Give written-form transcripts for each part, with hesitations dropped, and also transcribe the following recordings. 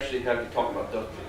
actually have you talk about ducting.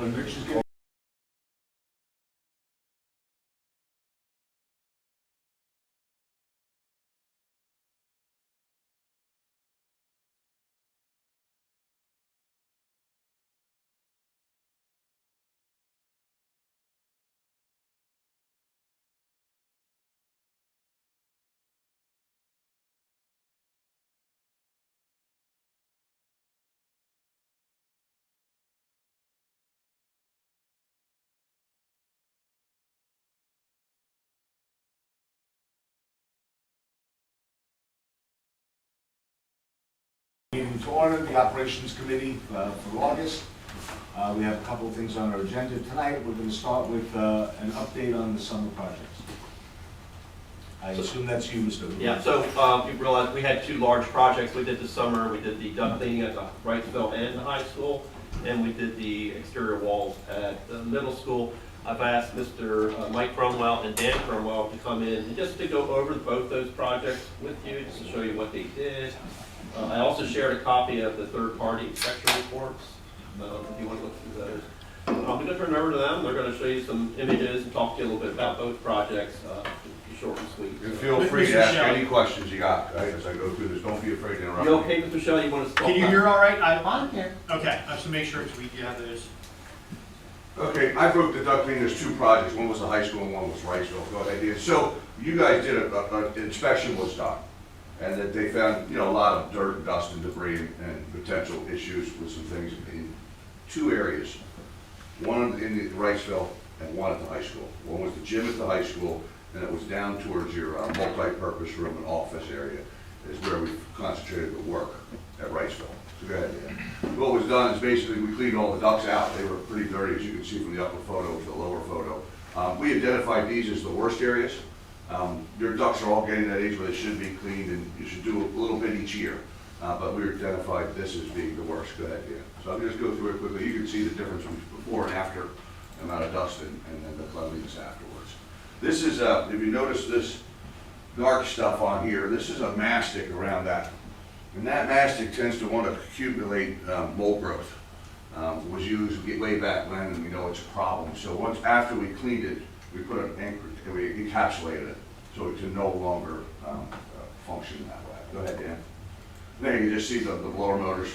when Rich is getting meeting to order, the Operations Committee for August. We have a couple of things on our agenda tonight. We're going to start with an update on the summer projects. I assume that's you, Mr. Wu. Yeah, so you realize we had two large projects we did this summer. We did the duct cleaning at the Wrightsville and the high school, and we did the exterior walls at the middle school. I've asked Mr. Mike Cromwell and Dan Cromwell to come in and just to go over both those projects with you, just to show you what they did. I also shared a copy of the third-party inspection reports, if you want to look through those. I'm going to turn it over to them. They're going to show you some images and talk to you a little bit about both projects. Be short and sweet. You feel free to ask any questions you got, right, as I go through this. Don't be afraid to interrupt You me. okay, Mr. Shelley? You want to talk? Can you hear all right? I can. Okay, I have to make sure you have those. Okay, I broke the duct cleaning. There's two projects. One was the high school and one was Wrightsville. Go ahead, Dan. So you guys did an inspection was done, and that they found, you know, a lot of dirt, and dust, and debris, and potential issues with some things in two areas. One in the Wrightsville and one at the high school. One was the gym at the high school, and it was down towards your multi-purpose room and office area is where we concentrated the work at Wrightsville. So go ahead, Dan. What was done is basically we cleaned all the ducts out. They were pretty dirty, as you can see from the upper photo to the lower photo. We identified these as the worst areas. Your ducts are all getting that age where they should be cleaned, and you should do a little bit each year. But we identified this as being the worst. Go ahead, Dan. So I'll just go through it quickly. You can see the difference before and after amount of dust and then the cleanliness afterwards. This is, if you notice this dark stuff on here, this is a mastic around that. And that mastic tends to want to accumulate mold growth. Was used way back when, and we know it's a problem. So once after we cleaned it, we put an anchor, we encapsulated it so it can no longer function that way. Go ahead, Dan. There you can just see the blower motors.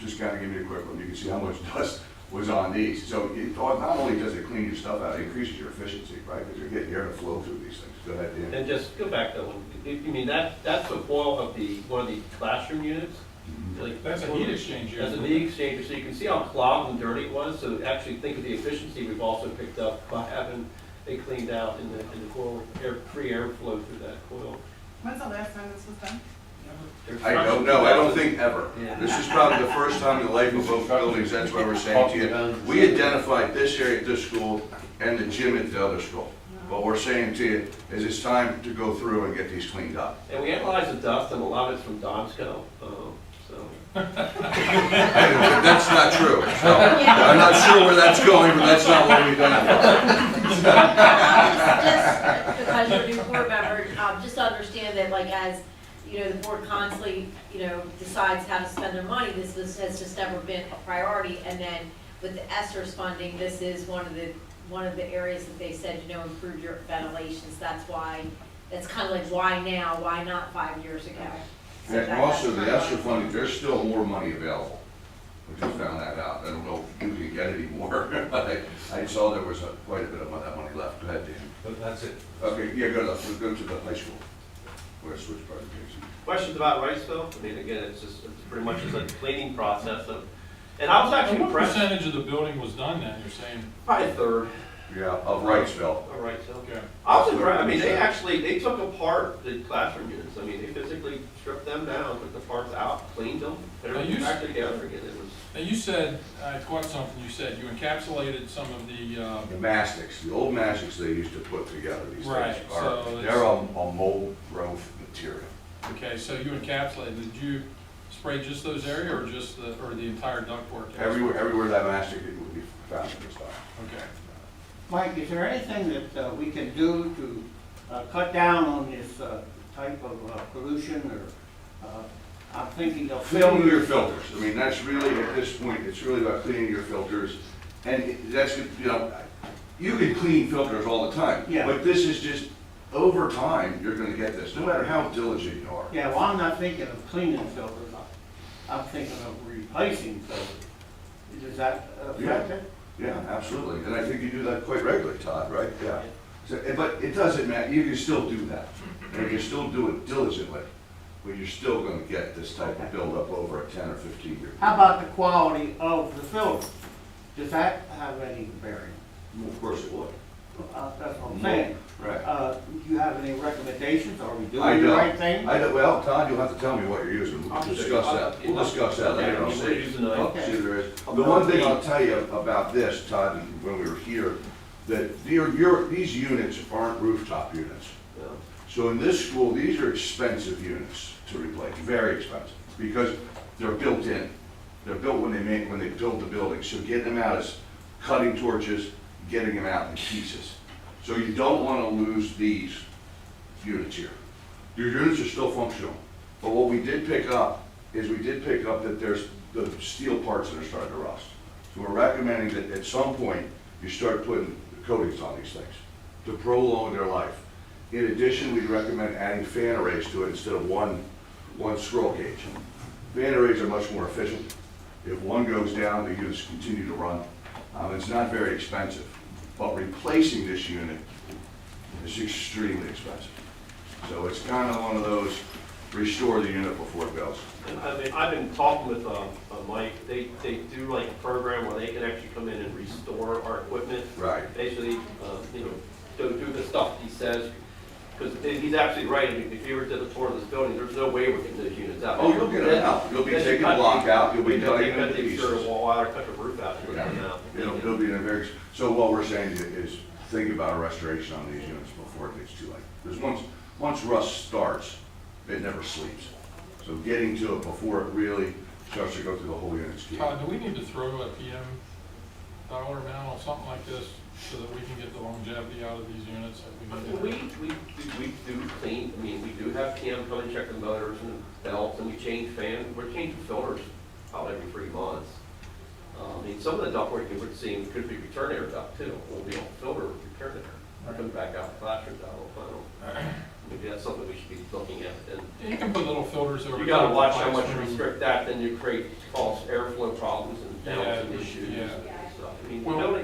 Just kind of give you a quick one. You can see how much dust was on these. So it, not only does it clean your stuff out, it increases your efficiency, right? Because you're getting air to flow through these things. Go ahead, Dan. And just go back to one. You mean that's the coil of one of the classroom units? Like, That's a heat exchanger. That's a heat exchanger, so you can see how clogged and dirty it was. So actually think of the efficiency we've also picked up by having it cleaned out in the coil, free airflow through that coil. When's the last time this was done? I don't know. I don't think ever. Yeah. This is probably the first time in the life of both buildings. That's why we're saying to you. We identified this area at this school and the gym at the other school. What we're saying to you is it's time to go through and get these cleaned up. And we analyzed the dust, and a lot of it's from Domsco. So That's not true. So, I'm not sure where that's going, but that's not what we've done. Just because you're a new board member, just to understand that, like, as you know, the board constantly, you know, decides how to spend their money. This has just never been a priority. And then with the ESSER's funding, this is one of the areas that they said, you know, improve your ventilations. That's why. That's kind of like, why now? Why not 5 years ago? So And also the ESSER funding, there's still more money available. We just found that out. I don't know if you can get any more, but I saw there was quite a bit of that money left. Go ahead, Dan. But that's it. Okay, yeah, go to the high school. We're switch presentation. questions about Wrightsville? I mean, again, it's pretty much just a cleaning process and I was actually What impressed. percentage of the building was done then, you're saying? Probably a third Yeah, of Wrightsville. of Wrightsville. Okay. I was impressed. I mean, they took apart the classroom units. I mean, they physically stripped them down, took the parts out, cleaned them, put everything back together again. It was. Now you said, I caught something, you said you encapsulated some of the, The mastics, the old mastics they used to put together, these Right, things so are, it's- they're a mold growth material. okay, so you encapsulated, did you spray just those areas or just or the entire ductwork? Everywhere that mastic it would be found in this stuff. Okay. Mike, is there anything that we can do to cut down on this type of pollution or I'm thinking of Cleaning your filters, I mean, that's really, at this point, it's really about cleaning your filters, and that's, you know, you can clean filters all the time. Yeah. But this is just, over time, you're gonna get this, no matter how diligent you are. Yeah, well, I'm not thinking of cleaning filters, I'm thinking of replacing filters. Does that affect it? Yeah, absolutely, and I think you do that quite regularly, Todd, right? Yeah. So, but it doesn't matter, you can still do that, and you can still do it diligently, but you're still gonna get this type of buildup over a 10 or 15 year. How about the quality of the filter? Does that have any bearing? Well, of course it would. That's what I'm saying. Right. Do you have any recommendations? Are we I doing the don't. right thing? Well, Todd, you'll have to tell me what you're using, we'll discuss that, we'll discuss that later on. Okay, using the- Okay. See, there is. The one thing I'll tell you about this, Todd, when we were here, that these units aren't rooftop units. Yeah. So in this school, these are expensive units to replace, very expensive, because they're built in. They're built when they build the building, so getting them out is cutting torches, getting them out in pieces. So you don't want to lose these units here. Your units are still functional, but what we did pick up is that there's the steel parts that are starting to rust. So we're recommending that at some point, you start putting coatings on these things to prolong their life. In addition, we'd recommend adding fan arrays to it instead of one scroll cage. Fan arrays are much more efficient. If one goes down, the units continue to run. It's not very expensive, but replacing this unit is extremely expensive. So it's kind of one of those, restore the unit before it goes. And I mean, I've been talking with Mike, they do like a program where they can actually come in and restore our equipment. Right. Basically, you know, go do the stuff he says, because he's absolutely right. I mean, if you were to the tour of this building, there's no way we're getting those units out. Oh, you'll get it out. You'll be taking a block out, you'll be cutting it into Take pieces. the wall out, or cut the roof out, and get them out. It'll be in a very, so what we're saying is think about a restoration on these units before it gets too late. Because once rust starts, it never sleeps. So getting to it before it really starts to go through the whole unit's key. Todd, do we need to throw a PM dollar amount on something like this so that we can get the longevity out of these units that we need to? We do clean, I mean, we do have PM come and check the motors and belts, and we change fans, we're changing filters about every 3 months. I mean, some of the ductwork you would see could be return air duct too, will be on filter return air, coming back out the classroom down the final. Maybe that's something we should be looking at. And You can put little filters over. you gotta top watch of the how much you classroom. restrict that, then you cause airflow problems and downs and Yeah, issues yeah. and stuff. I mean, Well-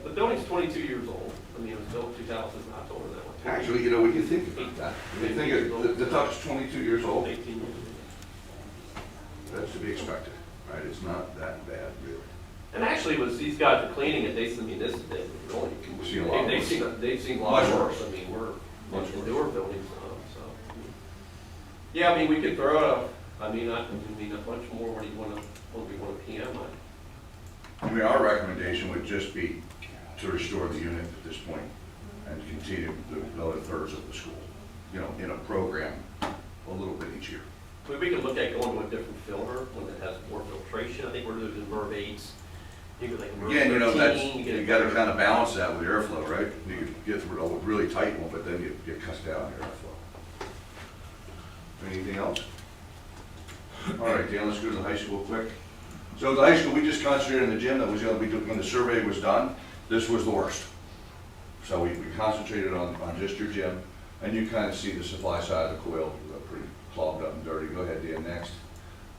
the building's 22 years old. I mean, it was built 2000, not older than that one. Actually, you know, we can think about that. We can think of, the duct's 22 years old. 18 years. That's to be expected, right? It's not that bad, really. And actually, when these guys are cleaning it, they, I mean, this, they really, We've seen a lot they've seen a lot Much worse. worse. I mean, we're Much much worse. newer buildings, so. Yeah, I mean, we could throw I mean, not much more. What do you want a PM? I mean, our recommendation would just be to restore the unit at this point and continue the other thirds of the school, you know, in a program a little bit each year. We could look at going to a different filter, one that has more filtration. I think we're losing MERV 8s. You could like MERV 13. Again, you know, that's, get you a gotta better- kind of balance that with airflow, right? You could get rid of a really tight one, but then you get cut down your airflow. Anything else? All right, Dan, let's go to the high school quick. So the high school, we just concentrated on the gym. That was the other, when the survey was done, this was the worst. So we concentrated on just your gym, and you kind of see the supply side of the coil, pretty clogged up and dirty. Go ahead, Dan, next.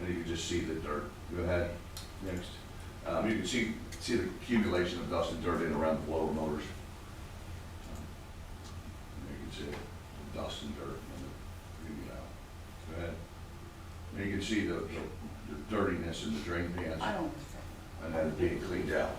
And you can just see the dirt. Go ahead, next. You can see the accumulation of dust and dirt in around the blower motors. You can see the dust and dirt and the out. Go ahead. And you can see the dirtiness in the drain pans I don't. and then being cleaned out.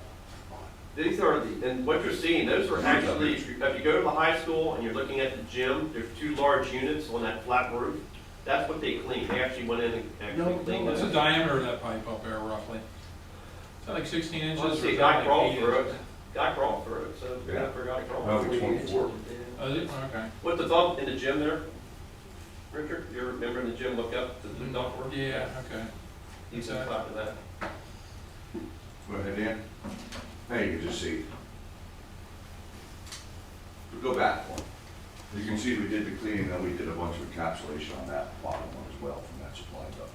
These are and what you're seeing, those are actually, if you go to the high school and you're looking at the gym, there's 2 large units on that flat roof. That's what they cleaned. They actually went in and actually cleaned What's the those. diameter of that pipe up there roughly? Is that like 16 inches? Let's or see, is guy that like crawled 8 through it. inches? Guy crawled through it, so Yeah. for a guy crawled. Probably 24. Oh, is it? Okay. With the dump in the gym there, Richard, you remember in the gym, look up to the dump work? Yeah, okay. He's on top of that. Go ahead, Dan. Hey, you can just see. Go back one. You can see we did the cleaning, then we did a bunch of encapsulation on that bottom one as well from that supply duct.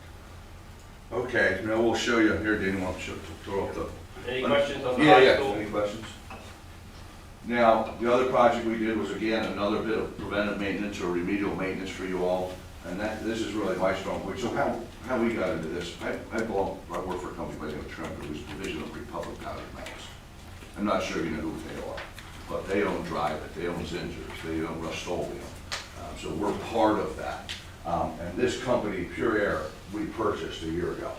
Okay, now we'll show you, here, Danny, want to throw up the. Any questions on the Yeah, high yeah, school? any questions? Now, the other project we did was, again, another bit of preventive maintenance or remedial maintenance for you all, and this is really my strong point. So how we got into this, I work for a company by the name of Tremper, who's a division of Republic Powder Metals. I'm not sure you know who they are, but they own Drive It, they own Zingers, they own Rust-Oleum. So we're part of that. And this company, Pure Air, we purchased a year ago.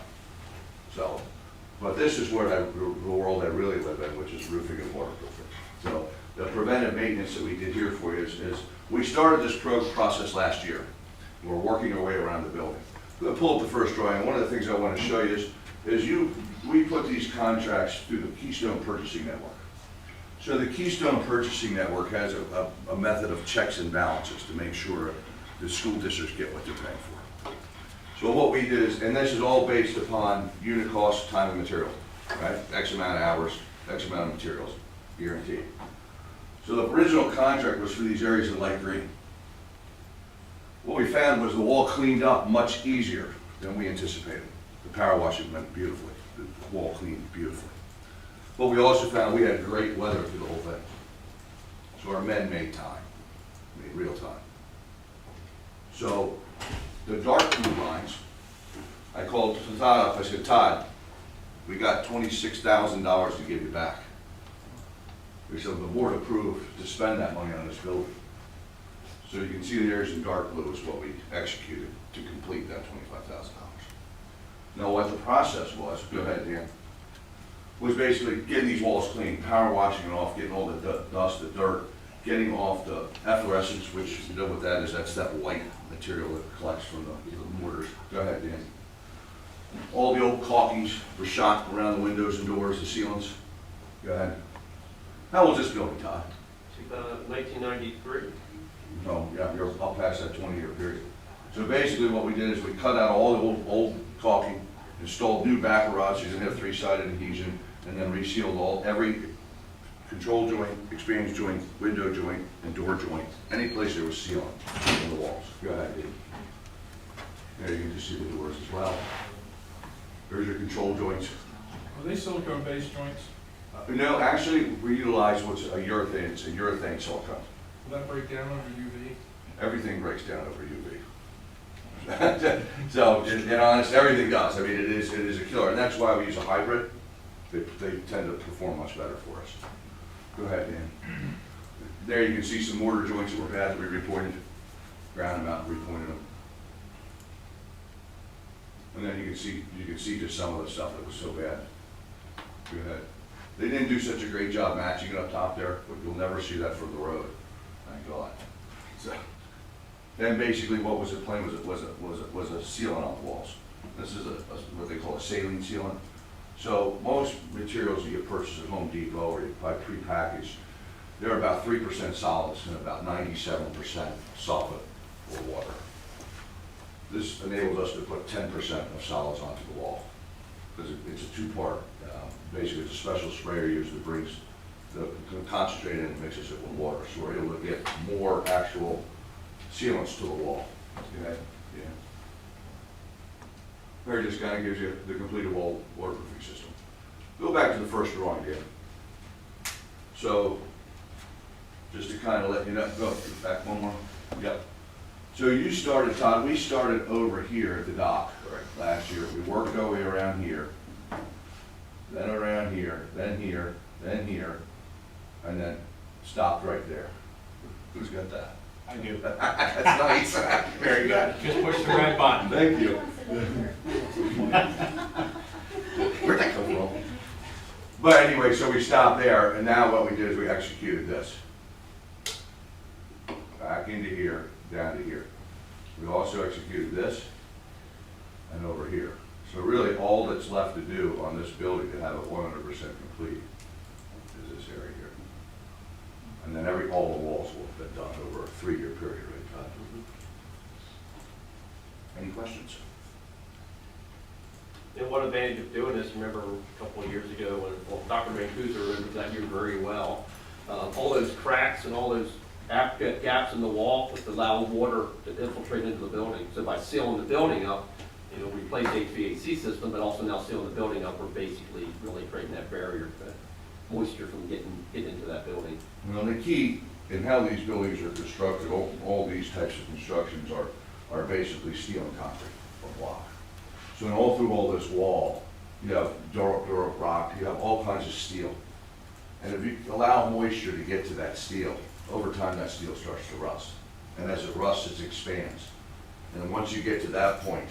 So, but this is where the world I really live in, which is roofing and waterproofing. So the preventive maintenance that we did here for you is we started this process last year. We're working our way around the building. I'm going to pull up the first drawing. One of the things I want to show you is we put these contracts through the Keystone Purchasing Network. So the Keystone Purchasing Network has a method of checks and balances to make sure the school districts get what they're paying for. So what we did is, and this is all based upon unit cost, time and material, right? X amount of hours, X amount of materials, guaranteed. So the original contract was for these areas in light green. What we found was the wall cleaned up much easier than we anticipated. The power washing went beautifully, the wall cleaned beautifully. But we also found we had great weather through the whole thing. So our men made time, made real time. So the dark blue lines, I called Todd up, I said, Todd, we got $26,000 to give you back. We said the board approved to spend that money on this building. So you can see the areas in dark blue is what we executed to complete that $25,000. Now what the process was, go ahead Dan, was basically getting these walls clean, power washing it off, getting all the dust, the dirt, getting off the efflorescence, which you know what that is, that's that white material that collects from the mortars. Go ahead, Dan. All the old caulkings were shot around the windows and doors, the ceilings. Go ahead. How old is this building, Todd? 1993. No, yeah, you're up past that 20-year period. So basically what we did is we cut out all the old caulking, installed new back garages and have three-sided adhesion, and then resealed every control joint, exchange joint, window joint, and door joint, any place there was sealant in the walls. Go ahead, Dave. There you can just see the doors as well. There's your control joints. Are they silicone-based joints? No, actually, we utilize what's a urethane. It's a urethane silicone. Will that break down under UV? Everything breaks down over UV. So, in honest, everything does. I mean, it is a killer, and that's why we use a hybrid. They tend to perform much better for us. Go ahead, Dan. There you can see some mortar joints that were bad that we repointed, ground them out and repointed them. And then you can see just some of the stuff that was so bad. Go ahead. They didn't do such a great job matching it up top there, but you'll never see that from the road. Thank God. So, then basically what was it plain was a sealant on the walls. This is what they call a saline sealant. So most materials you get purchased at Home Depot or you buy prepackaged, they're about 3% solids and about 97% solvent or water. This enables us to put 10% of solids onto the wall because it's a two-part. Basically, it's a special sprayer used that brings the concentrate in and mixes it with water, so we're able to get more actual sealants to the wall. Okay? Yeah. There just kind of gives you the completed wall waterproofing system. Go back to the first drawing, Dan. So, just to kind of let you know, go back one more. Yep. So you started, Todd, we started over here at the dock last year. We worked our way around here, then around here, then here, then here, and then stopped right there. Who's got that? I do. That's nice. Very good. Just push the right button. Thank you. Where'd that come from? But anyway, so we stopped there, and now what we did is we executed this. Back into here, down to here. We also executed this, and over here. So really, all that's left to do on this building to have it 100% complete is this area here. And then all the walls will have been done over a 3-year period, right, Todd? Any questions? And one advantage of doing this, remember a couple of years ago when Dr. Mancuso remembers that year very well, all those cracks and all those gaps in the wall just allow water to infiltrate into the building. So by sealing the building up, replace HVAC system, but also now sealing the building up, we're basically really creating that barrier to moisture from getting into that building. Well, the key in how these buildings are constructed, all these types of constructions are basically steel and concrete or block. So in all through all this wall, you have Doric rock, you have all kinds of steel. And if you allow moisture to get to that steel, over time that steel starts to rust. And as it rusts, it expands. And then once you get to that point,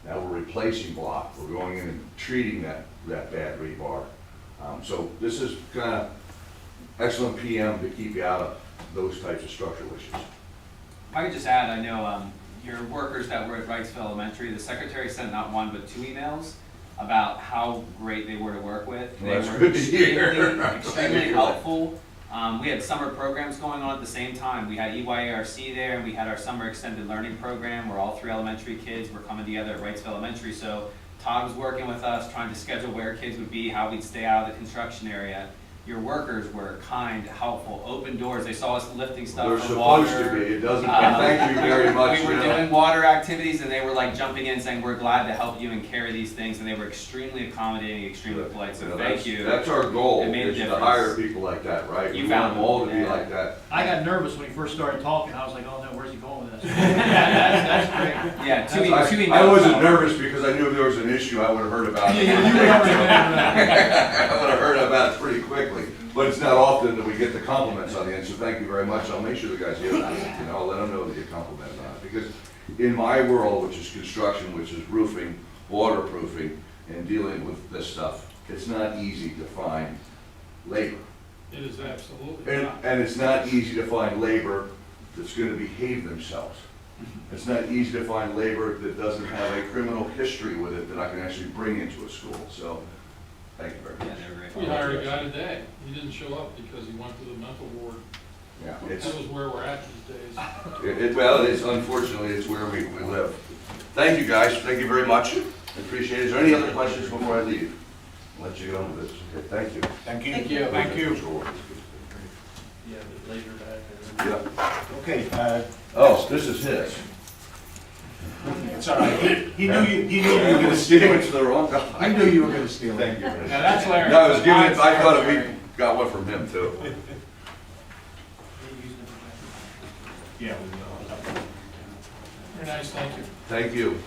now we're replacing block, we're going in and treating that bad rebar. So this is kind of excellent PM to keep you out of those types of structural issues. If I could just add, I know your workers that were at Wrightsville Elementary, the secretary sent not one but 2 emails about how great they were to work with. They Well, that's were good to hear. extremely helpful. We had summer programs going on at the same time. We had EYRC there, and we had our summer extended learning program where all 3 elementary kids were coming together at Wrightsville Elementary. So Todd was working with us, trying to schedule where kids would be, how we'd stay out of the construction area. Your workers were kind, helpful, open doors. They saw us lifting stuff They're from water. supposed to be, it doesn't, thank you very much. We were you know. doing water activities, and they were like jumping in saying, we're glad to help you and carry these things, and they were extremely accommodating, extremely polite, so You know, thank that's- you. That's our goal, It made a is to difference. hire people like that, right? You We found want them all to them, be yeah. like that. I got nervous when he first started talking. I was like, oh no, where's he going with this? That's great. Yeah, two emails. I wasn't nervous because I knew if there was an issue, I would have heard about it. I would have heard about it pretty quickly. But it's not often that we get the compliments on the end, so thank you very much. I'll make sure the guys hear that, you know, I'll let them know that you complimented on it. Because in my world, which is construction, which is roofing, waterproofing, and dealing with this stuff, it's not easy to find labor. It is absolutely And, not. and it's not easy to find labor that's gonna behave themselves. It's not easy to find labor that doesn't have a criminal history with it that I can actually bring into a school, so, thank you very Yeah, much. they were great. We hired a guy today. He didn't show up because he went to the mental ward. Yeah, That was where we're at these days. well, it's unfortunately, it's where we live. Thank you, guys, thank you very much, I appreciate it. Is there any other questions before I leave? I'll let you get on with this, okay, thank you. Thank you. Thank you. Thank you. Yeah, but later back. Yeah. Okay, Oh, this is his. it's all right. He knew you were gonna Give steal it it. to the wrong guy. I knew you were gonna steal it. Thank you. Now that's Larry. No, I was giving it, I Mine's thought Larry. we got one from him too. Yeah, we know. Very nice, thank you. Thank you.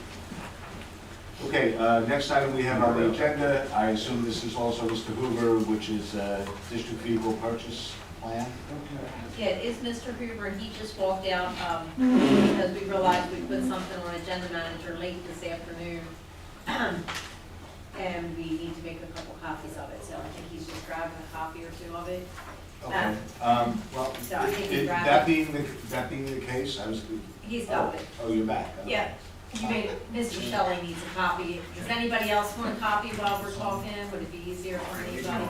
Okay, next item we have on the agenda, I assume this is also Mr. Hoover, which is district vehicle purchase plan. Yeah, it is Mr. Hoover, he just walked out, because we realized we put something on agenda manager late this afternoon. And we need to make a couple copies of it, so I think he's just grabbing a copy or 2 of it. Okay, well, So I think you grabbed that being the case, I was. He's got it. Oh, you're back. Okay. Yeah, you made, Mr. Shelley needs a copy. Does anybody else want a copy while we're talking? Would it be easier for anybody?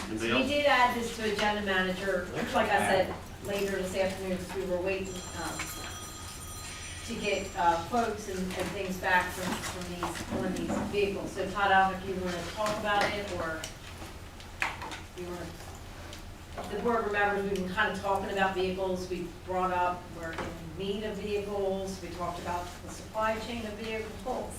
We did add this to agenda manager, like I said, later this afternoon, because we were waiting, to get, quotes and things back from these vehicles. So Todd, I don't know if you want to talk about it, or you want to. The board remembers we've been kind of talking about vehicles. We brought up we're in need of vehicles. We talked about the supply chain of vehicles.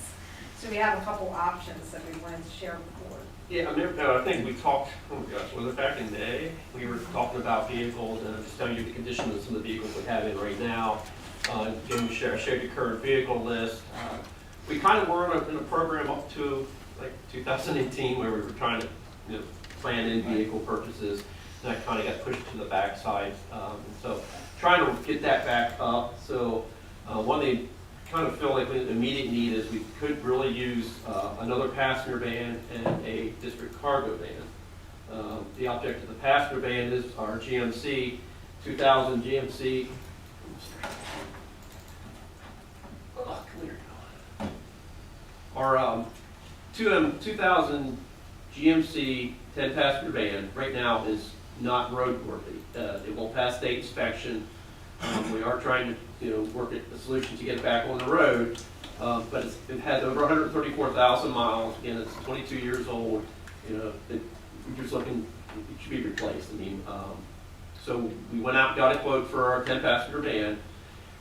So we have a couple options that we wanted to share with the board. Yeah, I think we talked, oh my gosh, was it back in May? We were talking about vehicles, and I'm just telling you the condition of some of the vehicles we have in right now. Jim showed your current vehicle list. We kind of were in a program up to like 2018 where we were trying to plan in vehicle purchases. And that kind of got pushed to the backside. So trying to get that back up. So one thing kind of feel like the immediate need is we could really use another passenger van and a district cargo van. The object of the passenger van is our GMC 2000 GMC. Oh, come here. Our 2000 GMC 10 passenger van right now is not roadworthy. It won't pass state inspection. We are trying to work at a solution to get it back on the road, but it has over 134,000 miles. Again, it's 22 years old. We're just looking, it should be replaced. I mean, so we went out and got a quote for our 10 passenger van,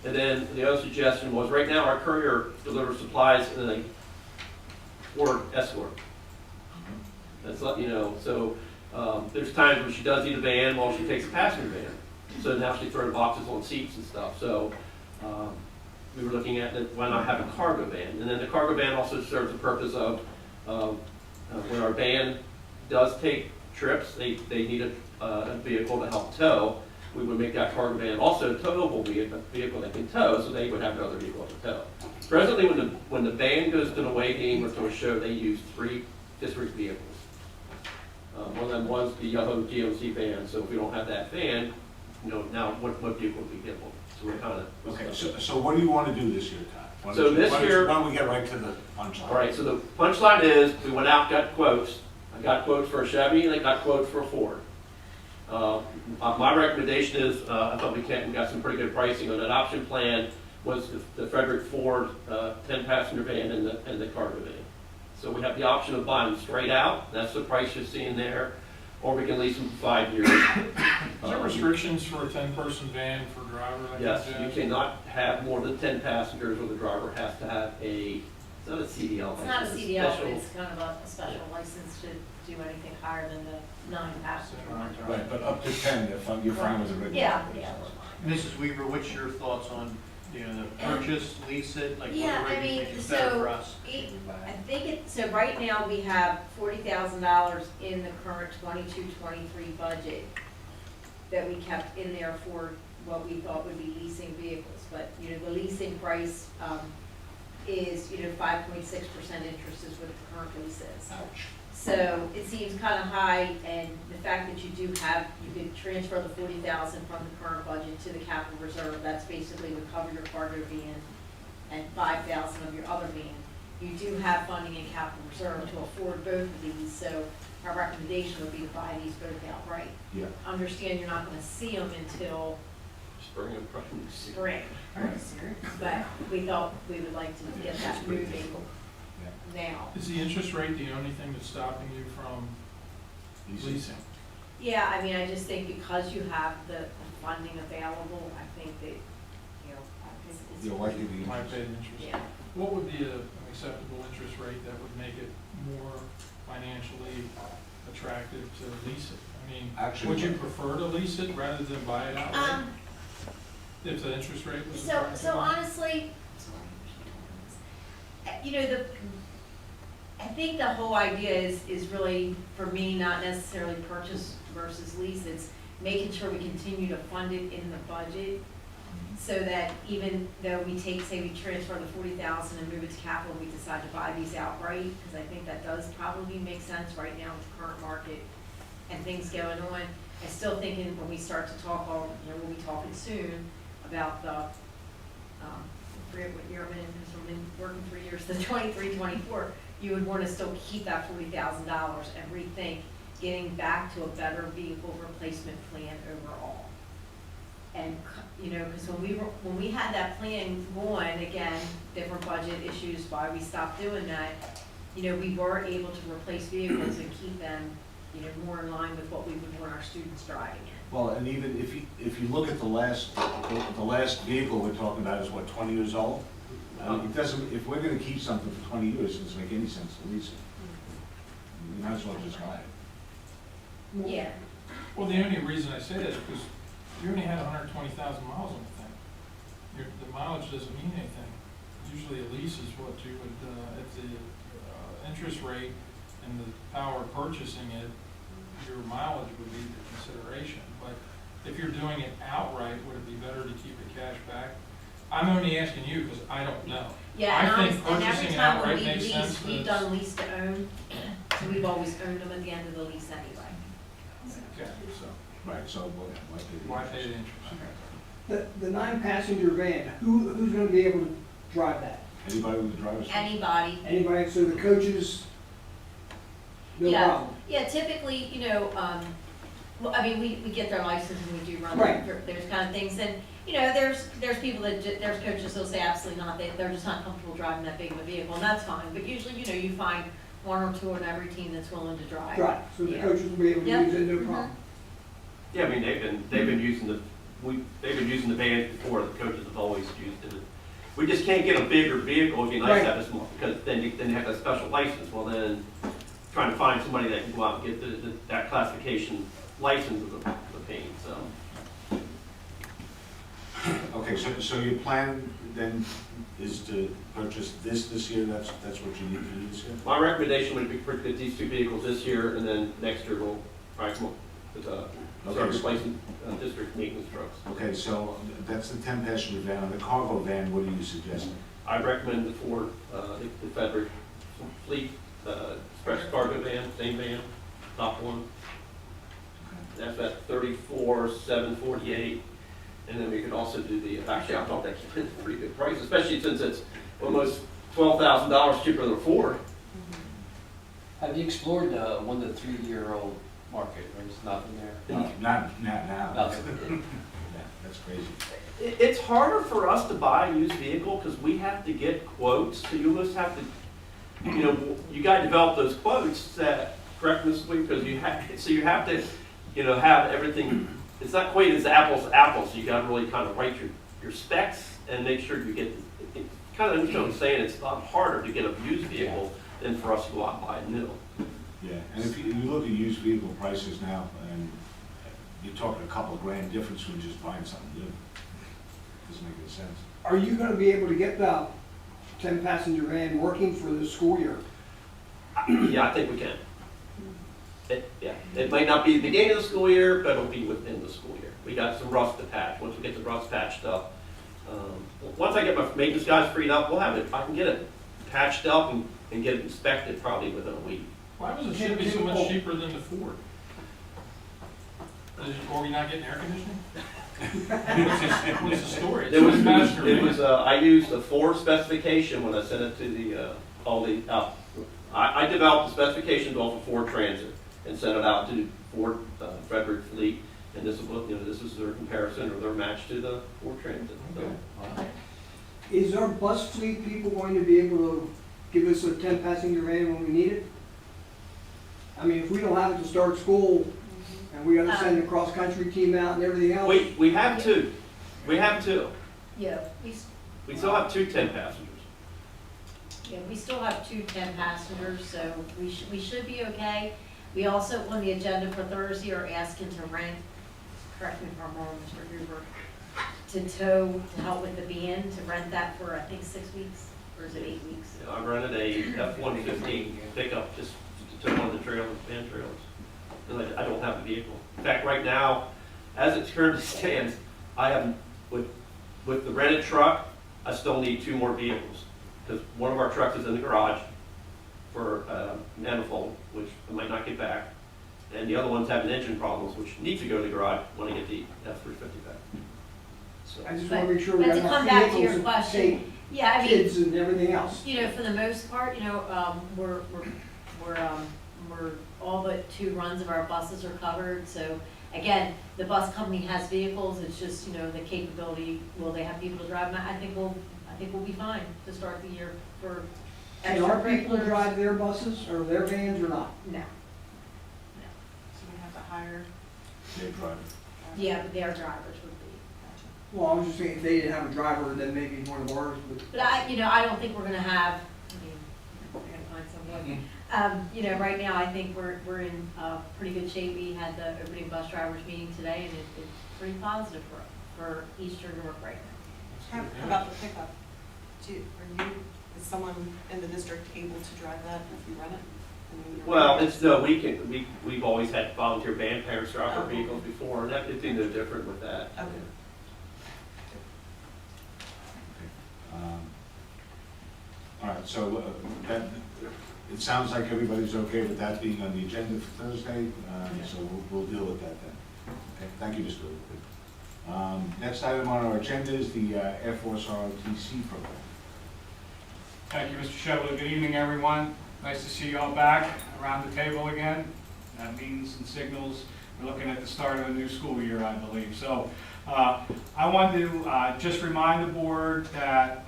And then the other suggestion was, right now, our courier delivers supplies in a Ford Escort. That's, you know, so, there's times when she does need a van while she takes a passenger van. So now she's throwing boxes on seats and stuff, so, we were looking at that, why not have a cargo van? And then the cargo van also serves the purpose of, when our van does take trips, they need a vehicle to help tow. We would make that cargo van also a towable vehicle that can tow, so they would have another vehicle to tow. Presently, when the band goes to an away game or to a show, they use 3 district vehicles. One of them was the yellow GMC van, so if we don't have that van, you know, now what vehicle do we get? So we're kind of. Okay, so what do you want to do this year, Todd? Why So don't you- this why don't you- year- Why don't we get right to the punchline? All right, so the punchline is, we went out, got quotes. I got quotes for a Chevy, and I got quotes for a Ford. My recommendation is, I thought we got some pretty good pricing on that option plan, was the Frederick Ford 10-passenger van and the cargo van. So we have the option of buying them straight out, that's the price you're seeing there, or we can lease them for 5 years. Is there restrictions for a 10-person van for a driver like Yes, that? you cannot have more than 10 passengers, or the driver has to have it's not a CDL It's not a license, CDL, but special- it's kind of a special license to do anything higher than the 9 passenger one. Right, but up to 10 if you're fine with the regular. Yeah, yeah. Mrs. Weaver, what's your thoughts on, you know, the purchase, lease it, like Yeah, whatever I you mean, think is better so, for us? I think so right now we have $40,000 in the current 22-23 budget that we kept in there for what we thought would be leasing vehicles. But, you know, the leasing price, is, you know, 5.6% interest is what the current lease is. Ouch. So it seems kind of high, and the fact that you could transfer the 40,000 from the current budget to the capital reserve, that's basically would cover your cargo van and 5,000 of your other van. You do have funding in capital reserve to afford both of these, so our recommendation would be to buy these both outright. Yeah. Understand you're not gonna see them until Spring and probably. spring, but we thought we would like to get that moving now. Is the interest rate the only thing that's stopping you from leasing? Yeah, I mean, I just think because you have the funding available, I think that, you know, I think it's. You're likely to be Might interested. pay the interest. Yeah, What would be an acceptable interest rate that would make it more financially attractive to lease it? I mean, Actually, would you prefer to lease it rather than buy it outright? If the interest rate was attractive? so honestly, you know, I think the whole idea is really, for me, not necessarily purchase versus lease, it's making sure we continue to fund it in the budget, so that even though we say we transfer the 40,000 and move it to capital, we decide to buy these outright, because I think that does probably make sense right now with the current market and things going on. I still think when we start to talk, we'll be talking soon about the, I forget what year I'm in, because I've been working 3 years, the 23-24, you would want to still keep that $40,000 and rethink getting back to a better vehicle replacement plan overall. And, you know, because when we had that plan going, again, different budget issues, why we stopped doing that, you know, we were able to replace vehicles and keep them, you know, more in line with what we would want our students driving in. Well, and even if you look at the last vehicle we're talking about is what, 20 years old? It doesn't, if we're gonna keep something for 20 years, it doesn't make any sense to lease it. You might as well just buy it. Yeah. Well, the only reason I say that is because you only had 120,000 miles on the thing. The mileage doesn't mean anything. Usually a lease is what you would, if the interest rate and the power of purchasing it, your mileage would be the consideration. But if you're doing it outright, would it be better to keep the cash back? I'm only asking you because I don't know. Yeah, I and think and every purchasing time when outright we makes lease, sense. we've done lease to own, so we've always owned them at the end of the lease anyway. Okay, so Right, so why pay the interest? The 9-passenger van, who's gonna be able to drive that? Anybody with a driver's license? Anybody. Anybody, so the coaches, no Yeah. problem? Yeah, typically, you know, well, I mean, we get their license and we do run Right. there's kind of things, and, you know, there's people that, there's coaches who'll say absolutely not, they're just not comfortable driving that big of a vehicle, and that's fine, but usually, you know, you find one or two on every team that's willing to drive. Right, so the Yeah. coaches will be able to Yep. use it, no Mhm. problem. Yeah, I mean, they've been using the they've been using the van before, the coaches have always used it. We just can't get a bigger vehicle, it'd be nice to have a small, because then you have a special license, well then, trying to find somebody that can go out and get that classification license of the paint, so. Okay, so your plan then is to purchase this year, that's what you need for this year? My recommendation would be to get these two vehicles this year, and then next year we'll probably come up with, start replacing district maintenance trucks. Okay, so that's the 10-passenger van. On the cargo van, what are you suggesting? I recommend the Ford, the Frederick Fleet, express cargo van, same van, top one. That's at 34,748, and then we could also do the, actually I thought that came in a pretty good price, especially since it's almost $12,000 cheaper than a Ford. Have you explored the 1 to 3 year old market, or is nothing there? Not now. Nothing. Yeah, that's crazy. It's harder for us to buy a used vehicle because we have to get quotes, so you almost have to, you gotta develop those quotes that, correct Ms. Week, because you have to, have everything, it's not quite as apples to apples, so you gotta really kind of write your specs and make sure you get, kind of understand what I'm saying, it's a lot harder to get a used vehicle than for us to go out and buy a new. Yeah, and if you look at used vehicle prices now, and you're talking a couple of grand difference from just buying something new. Doesn't make any sense. Are you gonna be able to get the 10-passenger van working for the school year? Yeah, I think we can. It might not be the beginning of the school year, but it'll be within the school year. We got some rust to patch. Once we get the rust patched up, once I get my maintenance guys freed up, we'll have it. I can get it patched up and get it inspected probably within a week. Why was the Chevy so much cheaper than the Ford? Are we not getting air conditioning? What's the story? I used the Ford specification when I sent it to I developed the specifications off of Ford Transit and sent it out to Ford Frederick Fleet, and this is their comparison or their match to the Ford Transit. So. Is our bus fleet people going to be able to give us a 10-passenger van when we need it? I mean, if we don't have it to start school, and we gotta send the cross-country team out and everything else? We have two. We have two. Yeah, We still have 2 10 passengers. Yeah, we still have 2 10 passengers, so we should be okay. We also, on the agenda for Thursday, are asking to rent, correct me if I'm wrong, Mr. Hoover, to tow, to help with the van, to rent that for, I think, 6 weeks, or is it 8 weeks? I rented a F-150 pickup just to tow one of the van trailers. And I don't have a vehicle. In fact, right now, as it currently stands, I have, with the rented truck, I still need 2 more vehicles. Because one of our trucks is in the garage for manifold, which I might not get back. And the other one's having engine problems, which need to go to the garage when I get the F-350 back. So. I just wanna make sure we But have to come enough back to your vehicles to question, take yeah, I mean, kids and everything else. for the most part, we're all but 2 runs of our buses are covered. So again, the bus company has vehicles. It's just the capability. Will they have people to drive them? I think we'll be fine to start the year for. Can our people drive their buses or their vans or not? No. So we have to hire. They drive. Yeah, but their drivers would be. Well, I was just saying, if they didn't have a driver, then maybe one of ours would. But I don't think we're gonna have. I mean, we're gonna find someone. Right now, I think we're in pretty good shape. We had the opening bus drivers meeting today, and it's pretty positive for Eastern York right now. How about the pickup? Is someone in the district able to drive that if you rent it? Well, we've always had volunteer band parents drive our vehicles before, and it's no different with that. Okay. All right, so it sounds like everybody's okay with that being on the agenda for Thursday, so we'll deal with that then. Okay, thank you, Mr. Wood. Next item on our agenda is the Air Force ROTC program. Thank you, Mr. Chevrolet. Good evening, everyone. Nice to see you all back around the table again. That means and signals we're looking at the start of a new school year, I believe. So I wanted to just remind the board that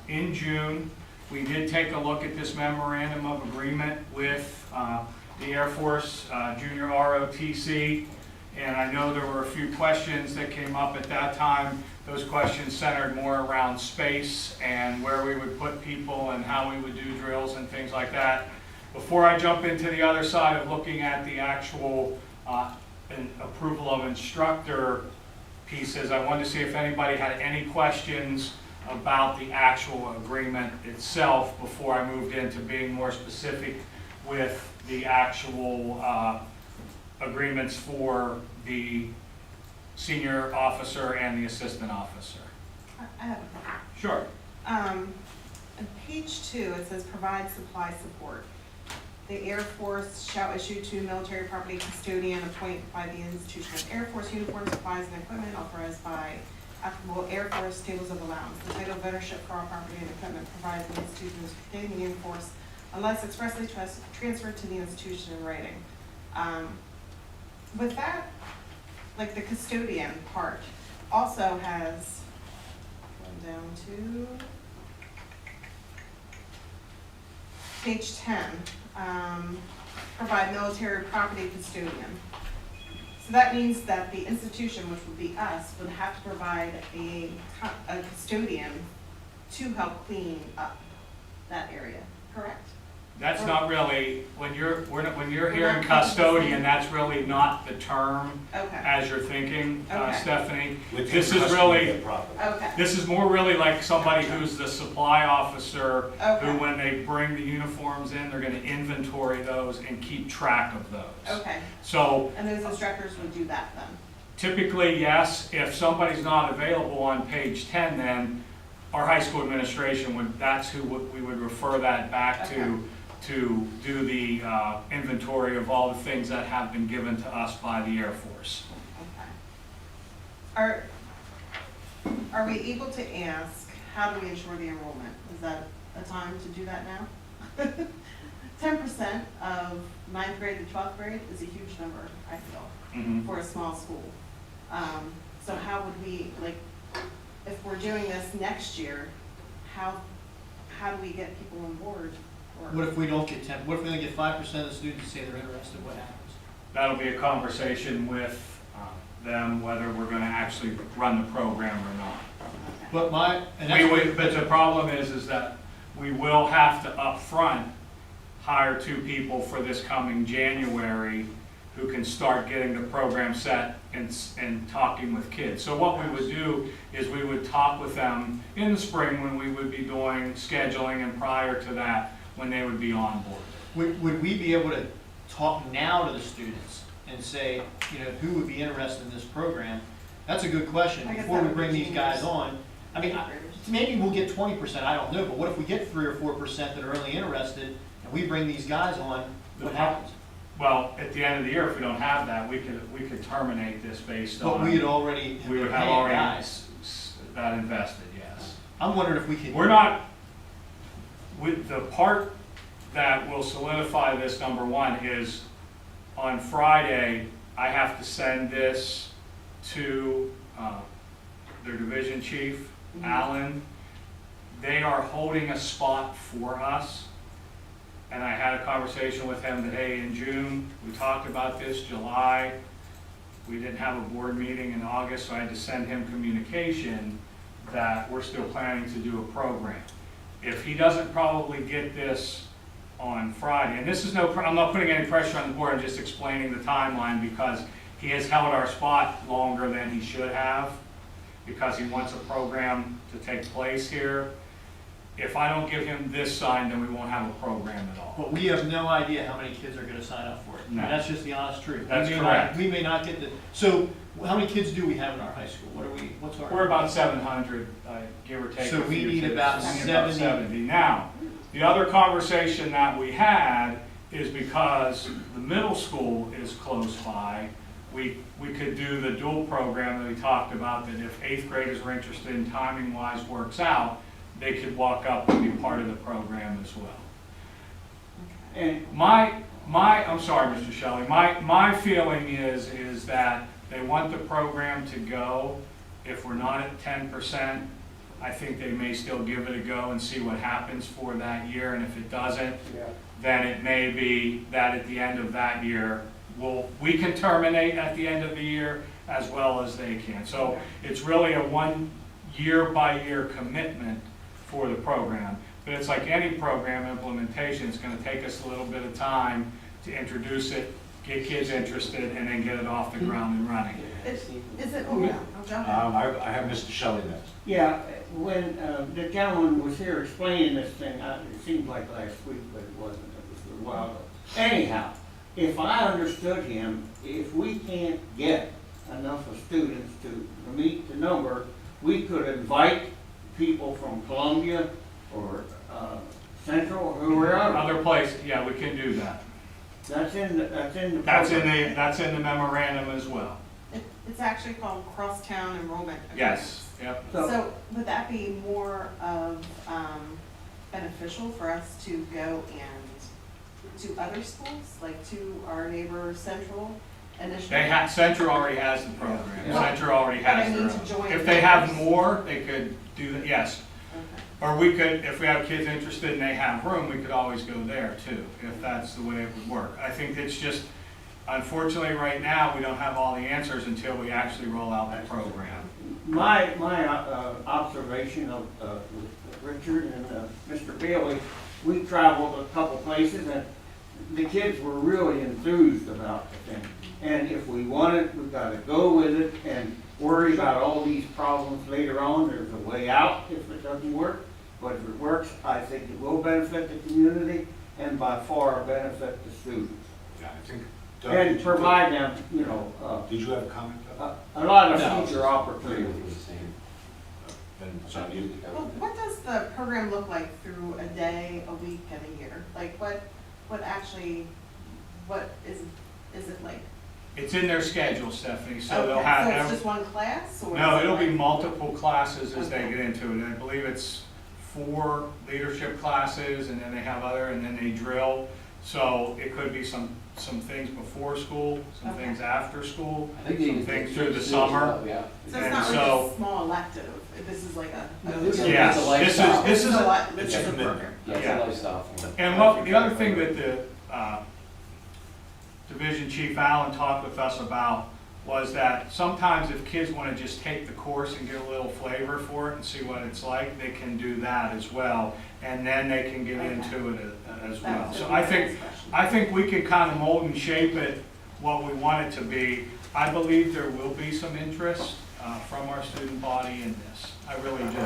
in June, we did take a look at this memorandum of agreement with the Air Force Junior ROTC, And I know there were a few questions that came up at that time. Those questions centered more around space and where we would put people and how we would do drills and things like that. Before I jump into the other side of looking at the actual approval of instructor pieces, I wanted to see if anybody had any questions about the actual agreement itself before I moved into being more specific with the actual agreements for the senior officer and the assistant officer. I have a question. Sure. On page 2, it says provide supply support. The Air Force shall issue to military property custodian appointed by the institution of Air Force uniform supplies and equipment authorized by applicable Air Force tables of allowance. The title of ownership for all property and equipment provided the institution is retained in the Air Force unless expressly transferred to the institution in writing. With that, like the custodian part also has, going down to page 10, provide military property custodian. So that means that the institution, which would be us, would have to provide a custodian to help clean up that area, correct? That's not really, when you're hearing custodian, that's really not the term Okay, as you're thinking, Okay. Stephanie. With This your is custody really, of property. okay, this is more really like somebody who's the supply officer, who okay, when they bring the uniforms in, they're gonna inventory those and keep track of those. okay. So And those instructors would do that then? typically, yes, if somebody's not available on page 10, then our high school administration would, that's who we would refer that back to do the inventory of all the things that have been given to us by the Air Force. Okay. Are we able to ask, how do we ensure the enrollment? Is that a time to do that now? 10% of 9th grade to 12th grade is a huge number, I feel, for a small school. So how would we, like, if we're doing this next year, how do we get people on board? What if we don't get 10, what if we only get 5% of the students say they're interested, what happens? That'll be a conversation with them, whether we're gonna actually run the program or not. But But the problem is that we will have to upfront hire 2 people for this coming January who can start getting the program set and talking with kids. So what we would do is we would talk with them in the spring when we would be doing scheduling, and prior to that, when they would be on board. Would we be able to talk now to the students and say, you know, who would be interested in this program? That's a good question. I guess Before that we would bring be these guys on, I mean, maybe we'll get 20%, I don't know, but what if we get 3 or 4% that are really interested, and we bring these guys on, what happens? Well, at the end of the year, if we don't have that, we could terminate this based on. But we had already, We would have paying already guys. that invested, yes. I'm wondering if we could. We're not, with the part that will solidify this, number one, is on Friday, I have to send this to their division chief, Alan. They are holding a spot for us. And I had a conversation with him that, hey, in June, we talked about this, July, we didn't have a board meeting in August, so I had to send him communication that we're still planning to do a program. If he doesn't probably get this on Friday, and this is I'm not putting any pressure on the board, I'm just explaining the timeline because he has held our spot longer than he should have because he wants a program to take place here. If I don't give him this signed, then we won't have a program at all. But we have no idea how many kids are gonna sign up for it. I mean, No. that's just the honest truth. That's We may correct. not- We may not get the, so how many kids do we have in our high school? What's our? We're about 700, give or take. So a we few need kids. about We need 70. Now, the other conversation that we had is because the middle school is close by, we could do the dual program that we talked about, that if 8th graders were interested in timing-wise works out, they could walk up and be part of the program as well. And I'm sorry, Mr. Shelley, my feeling is that they want the program to go. If we're not at 10%, I think they may still give it a go and see what happens for that year, and if it doesn't, then it may be that at the end of that year, we can terminate at the end of the year as well as they can. So it's really a 1 year-by-year commitment for the program. But it's like any program implementation, it's gonna take us a little bit of time to introduce it, get kids interested, and then get it off the ground and running. Is it, oh, yeah, I'll jump in. I have Mr. Shelley next. Yeah, when the gentleman was here explaining this thing, it seemed like last week, but it wasn't, it was a little while ago. Anyhow, if I understood him, if we can't get enough of students to meet the number, we could invite people from Columbia or Central or whoever. Other places, yeah, we can do that. That's in the That's program. that's in the memorandum as well. It's actually called Crosstown Enrollment. Yes, yep. So would that be more of beneficial for us to go and to other schools, like to our neighbor Central initially? Central already has the program. Yeah. Central already But I has need their to own. join If they have theirs. more, they could do that, yes. Okay. Or we could, if we have kids interested and they have room, we could always go there too, if that's the way it would work. I think it's just, unfortunately, right now, we don't have all the answers until we actually roll out that program. My observation of with Richard and Mr. Bailey, we traveled a couple places and the kids were really enthused about the thing. And if we want it, we've got to go with it and worry about all these problems later on. There's a way out if it doesn't work. But if it works, I think it will benefit the community and by far benefit the students. Yeah, I think. Doug, And did you- provide them, Did you have a comment, Doug? a lot of No. future opportunities. Then, John, you? Well, what does the program look like through a day, a week, and a year? Like what actually, what is it like? It's in their schedule, Stephanie, so they'll Okay, have. so it's just one class or? No, is it it'll be like- multiple classes as they Okay. get into it. I believe it's 4 leadership classes, and then they have other, and then they drill. So it could be some things before school, some Okay. things after school, I think they some things through the summer. Yeah. So and it's not like so- a small elective, this is like a. No, this is- Yeah, it's a this lifestyle. is This is a it's a commitment. program. Yeah, it's Yeah. a lifestyle for them. And what, the other thing that the Division Chief Allen talked with us about was that sometimes if kids want to just take the course and get a little flavor for it and see what it's like, they can do that as well. And then they can get into it as well. That was So gonna I be my think, next question. I think we can kind of mold and shape it what we want it to be. I believe there will be some interest from our student body in this. I really do.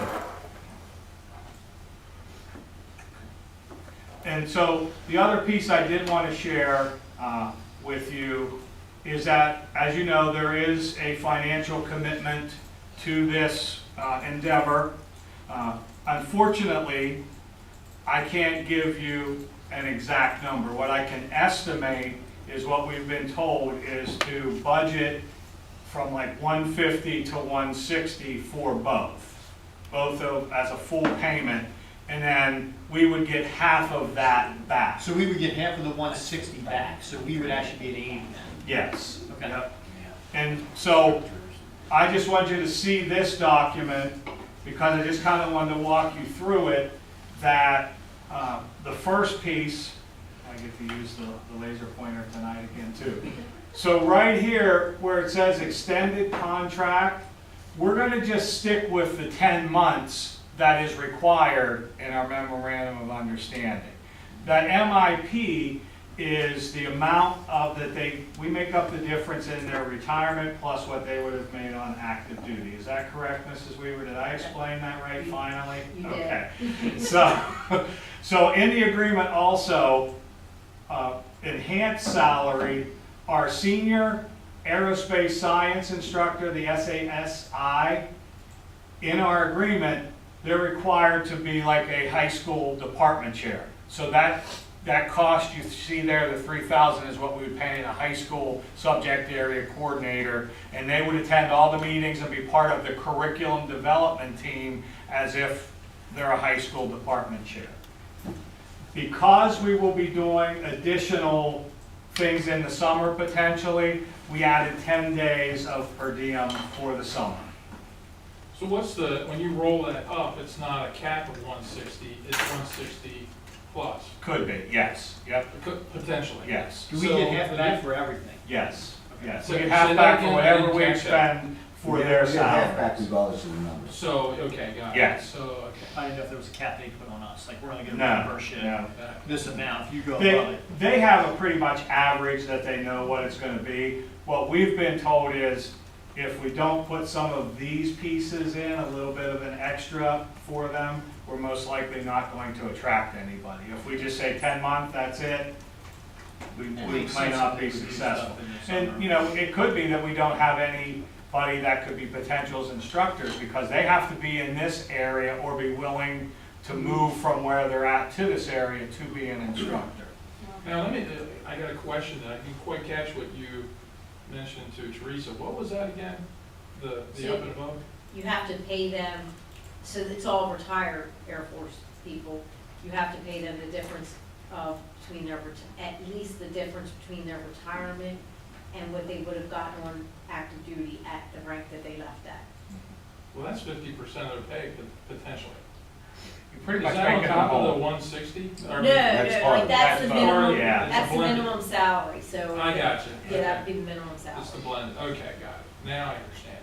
And so the other piece I did want to share with you is that, as you know, there is a financial commitment to this endeavor. Unfortunately, I can't give you an exact number. What I can estimate is what we've been told is to budget from like 150 to 160 for both as a full payment, and then we would get half of that back. So we would get half of the 160 back, so we would actually be at 80 then. Yes. Okay. Yep. And so I just want you to see this document because I just kind of wanted to walk you through it, that the first piece, I get to use the laser pointer tonight again too. So right here where it says extended contract, we're going to just stick with the 10 months that is required in our memorandum of understanding. That MIP is the amount of we make up the difference in their retirement plus what they would have made on active duty. Is that correct, Mrs. Weaver? Did I explain that right finally? You did. Okay. So in the agreement also, enhanced salary, our senior aerospace science instructor, the SASI, in our agreement, they're required to be like a high school department chair. So that cost you see there, the $3,000, is what we would pay a high school subject area coordinator, and they would attend all the meetings and be part of the curriculum development team as if they're a high school department chair. Because we will be doing additional things in the summer potentially, we added 10 days of per diem for the summer. So what's when you roll that up, it's not a cap of 160, it's 160 plus, Could be, yes, yep, potentially. yes, Do we So, get half of that for everything? yes, yes. So We get say half that back for again, I whatever didn't we catch that. expend for their We get half back salaries. regardless of the numbers. So, okay, got it. Yes. So, okay. I didn't know if there was a cap they put on us, like we're only gonna No, reimburse you no. this amount if you go above They, it. they have a pretty much average that they know what it's gonna be. What we've been told is, if we don't put some of these pieces in, a little bit of an extra for them, we're most likely not going to attract anybody. If we just say 10-month, that's it, we Makes might sense not that be they would do successful. stuff in the summer. And, you know, it could be that we don't have anybody that could be potential instructors, because they have to be in this area or be willing to move from where they're at to this area to be an instructor. Now, let me, I got a question, I didn't quite catch what you mentioned to Teresa. What was that again? The So- up and above? You have to pay them, so it's all retired Air Force people. You have to pay them the difference of between their, at least the difference between their retirement and what they would have gotten on active duty at the rank that they left at. Well, that's 50% of their pay potentially. You pretty Is much that on make it a top of the whole. 160? No, Or- no, that's part like of it. that's the That's part of it, minimum, yeah. that's the Blended. minimum salary, so. I got you. Yeah, that'd Okay. be the minimum salary. It's the blend, okay, got it. Now I understand.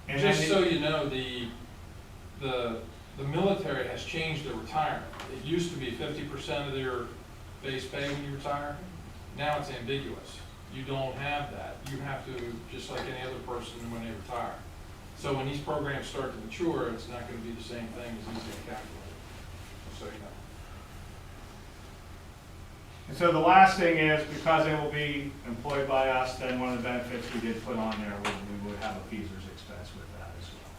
And Just then so you know, the military has changed their retirement. It used to be 50% of their base pay when you retire. Now it's ambiguous. You don't have that. You have to, just like any other person when they retire. So when these programs start to mature, it's not gonna be the same thing as easy to calculate, just so you know. And so the last thing is, because they will be employed by us, then one of the benefits we did put on there, we would have a Peaser's expense with that as well.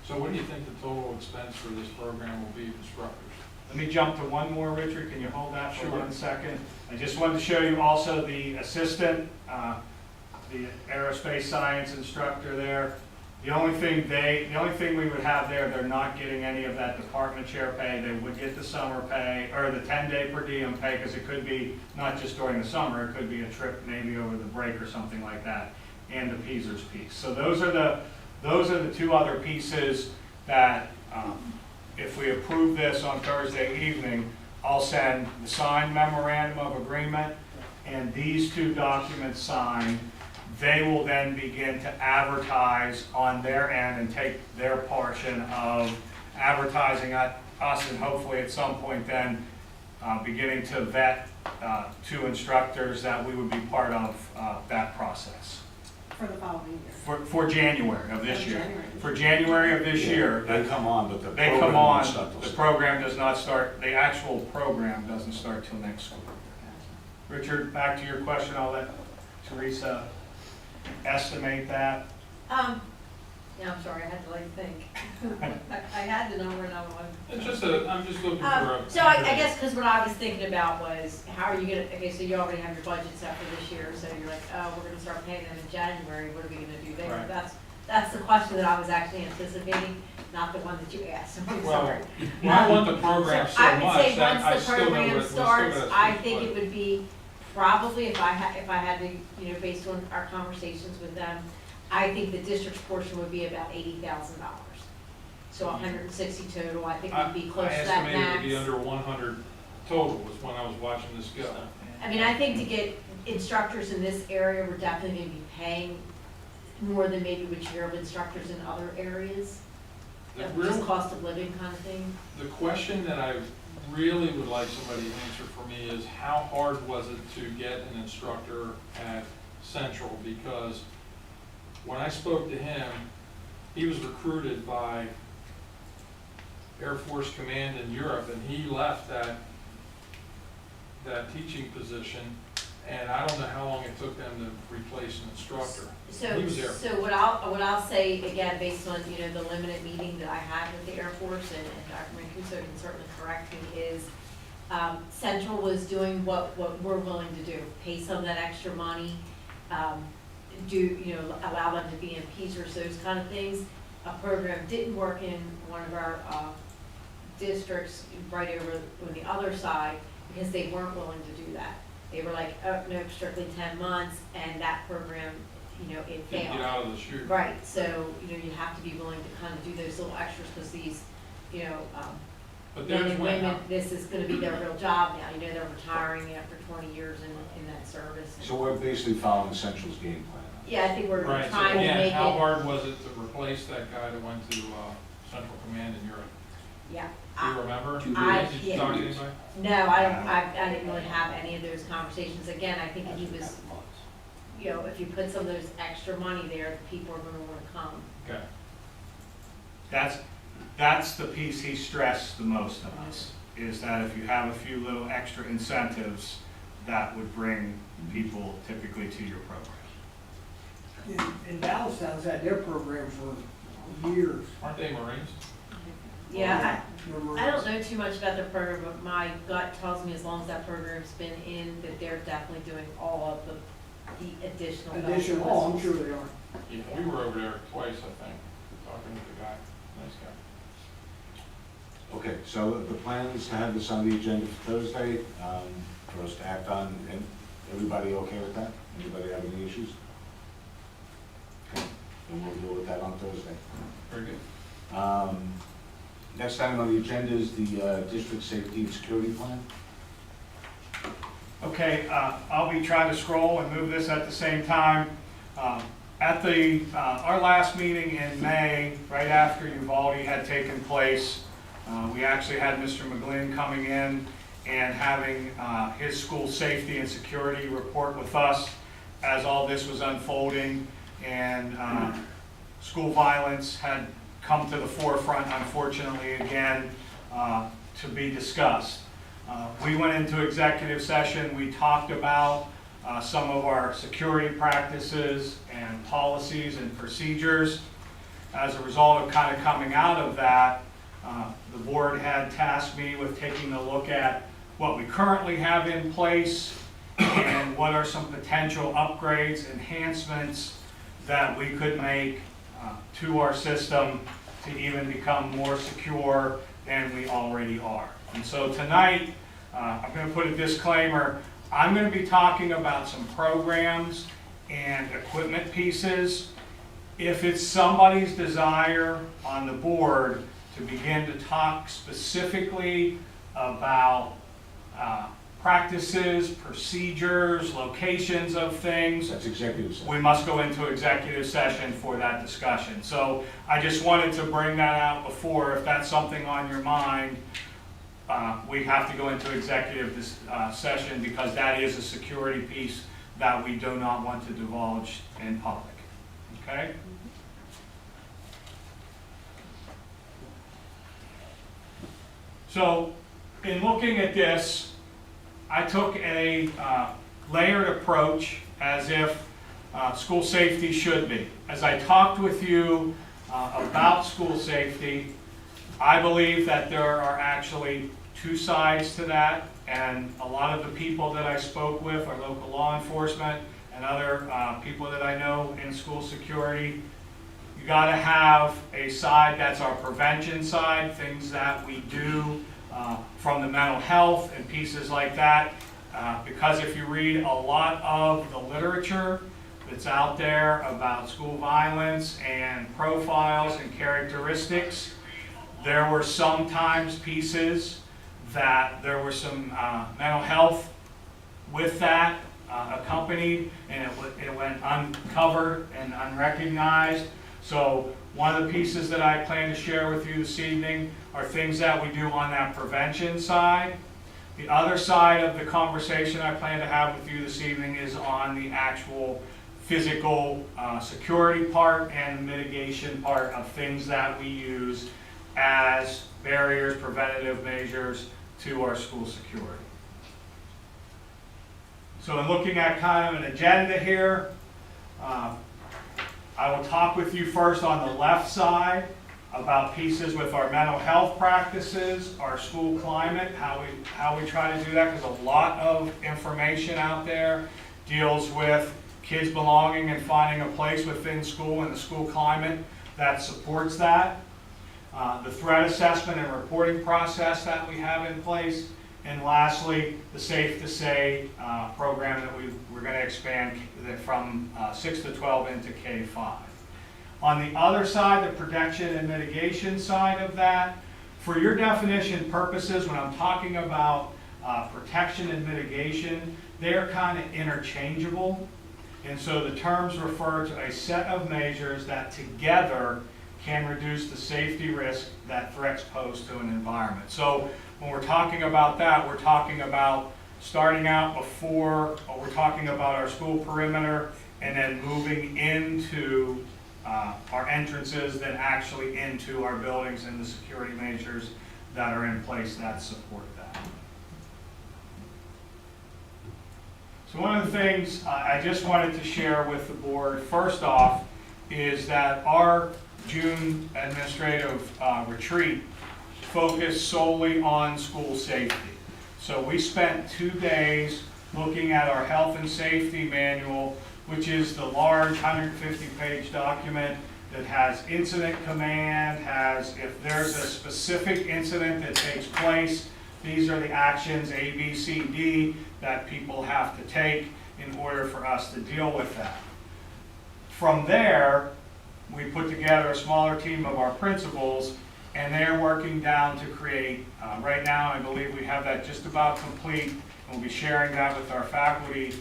So what do you think the total expense for this program will be, instructors? Let me jump to one more, Richard, can you hold that for Sure. 1 second? I just wanted to show you also the assistant, the aerospace science instructor there. The only thing we would have there, they're not getting any of that department chair pay. They would get the summer pay, or the 10-day per diem pay, because it could be not just during the summer, it could be a trip maybe over the break or something like that, and the Peaser's piece. So those are the two other pieces that, if we approve this on Thursday evening, I'll send the signed memorandum of agreement and these two documents signed. They will then begin to advertise on their end and take their portion of advertising at us, and hopefully at some point then beginning to vet two instructors that we would be part of that process. For the following year. For January of this For year. January. For January of this year. They come on, but the They program come won't on, start till the program does not start, the actual program doesn't start till next school. Richard, back to your question, I'll let Teresa estimate that. Yeah, I'm sorry, I had to like think. I had the number and I wanted. It's just I'm just looking for a. So I guess, because what I was thinking about was, how are you gonna, okay, so you already have your budget set for this year, so you're like, oh, we're gonna start paying them in January, what are we gonna do there? Right. That's the question that I was actually anticipating, not the one that you asked, I'm Well, sorry. I want the program so I would much say that I once the still know program what starts, I think it it would be, probably if I had to, you know, based on our conversations with them, I think the district's portion would be about $80,000. So 160 total, I think we'd be close to that I estimated it would be max. under 100 total was when I was watching this go. I mean, I think to get instructors in this area, we're definitely gonna be paying more than maybe what you hear of instructors in other areas. The Just real, cost of living kind of thing. the question that I really would like somebody to answer for me is how hard was it to get an instructor at Central? Because when I spoke to him, he was recruited by Air Force Command in Europe, and he left that teaching position, and I don't know how long it took them to replace an instructor. He was there. So what I'll say, again, based on, you know, the limited meeting that I had with the Air Force, and Dr. Mancuso can certainly correct me, is Central was doing what we're willing to do, pay some of that extra money, allow them to be in Peaser's, those kind of things. A program didn't work in one of our districts right over on the other side because they weren't willing to do that. They were like, oh, no, strictly 10 months, and that program, you know, it Didn't failed. get out of the chute. Right, so, you know, you have to be willing to kind of do those little extras because these, you know, But men there's and when, women, this is gonna be their real job now, you know, they're retiring after 20 years in that service. So we're basically following Central's game plan. Yeah, I think we're right, so trying to again, make how it, hard was it to replace that guy that went to, Central Command in Europe? yeah. Do you remember? I- Did you yeah. talk to anybody? No, I didn't really have any of those conversations. Again, I think if he was, you know, if you put some of those extra money there, the people are gonna wanna come. Okay. That's the piece he stressed the most of us, is that if you have a few little extra incentives, that would bring people typically to your program. In Dallas, has had their program for years. Aren't they Marines? Yeah, They're I don't know too much about their program, but my gut tells me as long as that program's been in, that they're definitely doing all of the additional. bells and Additional, oh, I'm whistles. sure they are. Yeah, we were over there twice, I think, talking with the guy, nice guy. Okay, so the plan is to have this on the agenda for Thursday, for us to act on, and everybody okay with that? Anybody have any issues? Okay, then we'll deal with that on Thursday. Very good. Next item on the agenda is the district safety and security plan. Okay, I'll be trying to scroll and move this at the same time. At our last meeting in May, right after Uvalde had taken place, we actually had Mr. McGlynn coming in and having his school safety and security report with us as all this was unfolding, and school violence had come to the forefront, unfortunately, again, to be discussed. We went into executive session. We talked about some of our security practices and policies and procedures. As a result of kind of coming out of that, the board had tasked me with taking a look at what we currently have in place and what are some potential upgrades, enhancements that we could make to our system to even become more secure than we already are. And so tonight, I'm going to put a disclaimer. I'm going to be talking about some programs and equipment pieces. If it's somebody's desire on the board to begin to talk specifically about practices, procedures, locations of things, That's executive session. we must go into executive session for that discussion. So I just wanted to bring that out before, if that's something on your mind, we have to go into executive session because that is a security piece that we do not want to divulge in public. Okay? So in looking at this, I took a layered approach as if school safety should be. As I talked with you about school safety, I believe that there are actually two sides to that, and a lot of the people that I spoke with are local law enforcement and other people that I know in school security. You gotta have a side that's our prevention side, things that we do from the mental health and pieces like that. Because if you read a lot of the literature that's out there about school violence and profiles and characteristics, there were sometimes pieces that there were some mental health with that accompanied, and it went uncovered and unrecognized. So one of the pieces that I plan to share with you this evening are things that we do on that prevention side. The other side of the conversation I plan to have with you this evening is on the actual physical security part and mitigation part of things that we use as barriers, preventative measures to our school security. So in looking at kind of an agenda here, I will talk with you first on the left side about pieces with our mental health practices, our school climate, how we try to do that, because a lot of information out there deals with kids belonging and finding a place within school and the school climate that supports that. The threat assessment and reporting process that we have in place, and lastly, the Safe to Say program that we're going to expand from 6 to 12 into K-5. On the other side, the protection and mitigation side of that, For your definition purposes, when I'm talking about protection and mitigation, they're kind of interchangeable. And so the terms refer to a set of measures that together can reduce the safety risk that threats pose to an environment. So when we're talking about that, we're talking about starting out before, or we're talking about our school perimeter, and then moving into our entrances, then actually into our buildings and the security measures that are in place that support that. So one of the things I just wanted to share with the board, first off, is that our June administrative retreat focused solely on school safety. So we spent 2 days looking at our health and safety manual, which is the large 150-page document that has incident command, has if there's a specific incident that takes place, these are the actions A, B, C, D that people have to take in order for us to deal with that. From there, we put together a smaller team of our principals, and they're working down to create, right now I believe we have that just about complete, and we'll be sharing that with our faculty,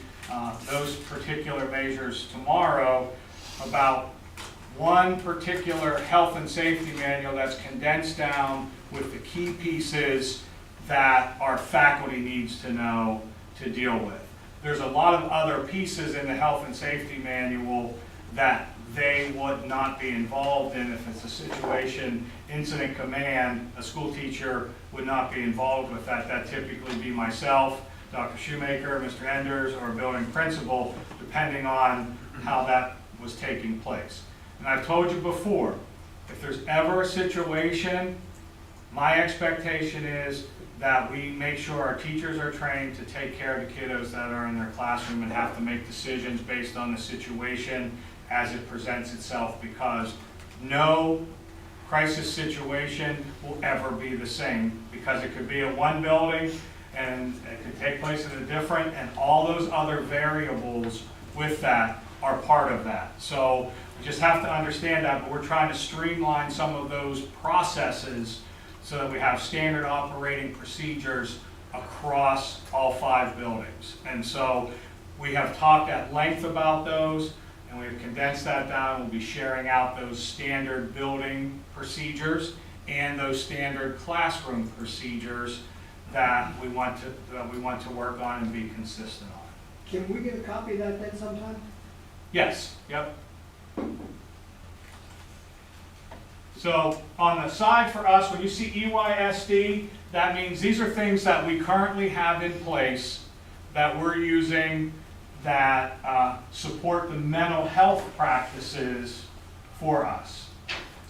those particular measures tomorrow, about one particular health and safety manual that's condensed down with the key pieces that our faculty needs to know to deal with. There's a lot of other pieces in the health and safety manual that they would not be involved in if it's a situation, incident command, a school teacher would not be involved with that. That typically be myself, Dr. Shoemaker, Mr. Enders, or a building principal, depending on how that was taking place. And I've told you before, if there's ever a situation, my expectation is that we make sure our teachers are trained to take care of the kiddos that are in their classroom and have to make decisions based on the situation as it presents itself, because no crisis situation will ever be the same, because it could be in one building and it could take place in a different, and all those other variables with that are part of that. So we just have to understand that, but we're trying to streamline some of those processes so that we have standard operating procedures across all 5 buildings. And so we have talked at length about those, and we've condensed that down. We'll be sharing out those standard building procedures and those standard classroom procedures that we want to work on and be consistent on. Can we get a copy of that then sometime? Yes, yep. So on the side for us, when you see EYSD, that means these are things that we currently have in place that we're using that support the mental health practices for us.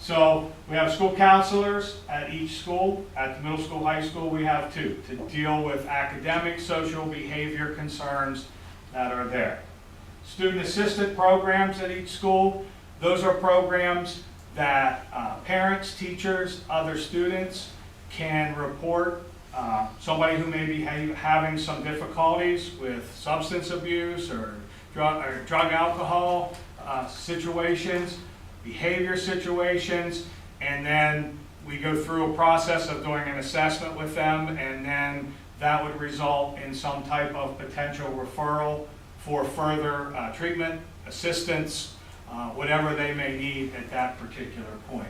So we have school counselors at each school. At the middle school, high school, we have 2 to deal with academic, social, behavior concerns that are there. Student assistant programs at each school, those are programs that parents, teachers, other students can report somebody who may be having some difficulties with substance abuse or drug alcohol situations, behavior situations, and then we go through a process of doing an assessment with them, and then that would result in some type of potential referral for further treatment, assistance, whatever they may need at that particular point.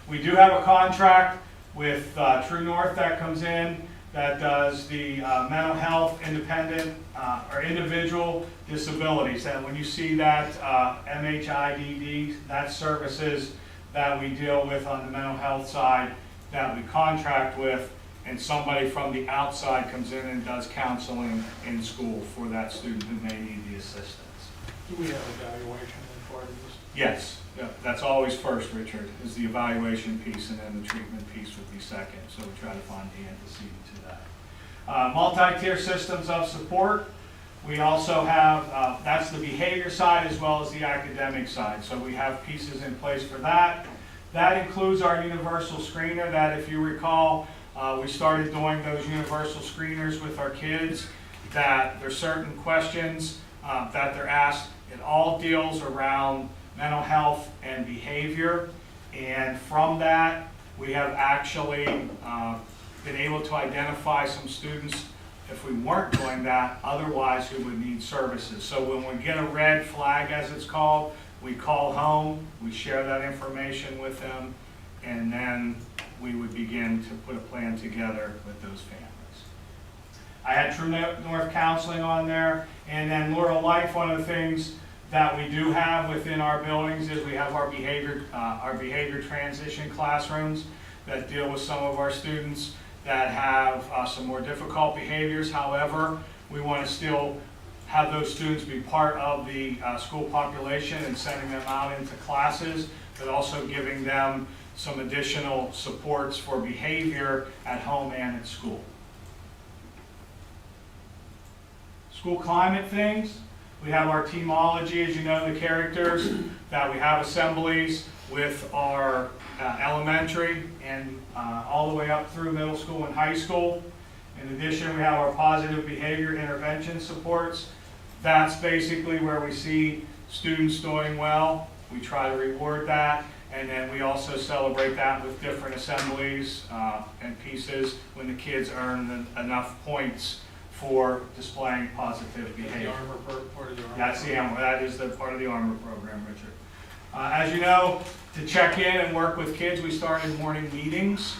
We do have a contract with True North that comes in that does the mental health independent or individual disabilities. And when you see that MHIDD, that's services that we deal with on the mental health side that we contract with, and somebody from the outside comes in and does counseling in school for that student who may need the assistance. Do we have evaluation in part of this? Yes, yeah, that's always first, Richard, is the evaluation piece, and then the treatment piece would be second. So we try to find the antecedent to that. Multi-tier systems of support. We also have, that's the behavior side as well as the academic side. So we have pieces in place for that. That includes our universal screener that, if you recall, we started doing those universal screeners with our kids, that there's certain questions that they're asked. It all deals around mental health and behavior, and from that we have actually been able to identify some students, if we weren't doing that, otherwise who would need services. So when we get a red flag, as it's called, we call home, we share that information with them, and then we would begin to put a plan together with those families. I had True North Counseling on there, and then Laurel Life. One of the things that we do have within our buildings is we have our behavior transition classrooms that deal with some of our students that have some more difficult behaviors. However, we want to still have those students be part of the school population and sending them out into classes, but also giving them some additional supports for behavior at home and at school. School climate things. We have our teamology, as you know, the characters, that we have assemblies with our elementary and all the way up through middle school and high school. In addition, we have our positive behavior intervention supports. That's basically where we see students doing well. We try to reward that, and then we also celebrate that with different assemblies and pieces when the kids earn enough points for displaying positive behavior. The armor part of the armor. That's the armor. That is the part of the armor program, Richard. As you know, to check in and work with kids, we started morning meetings.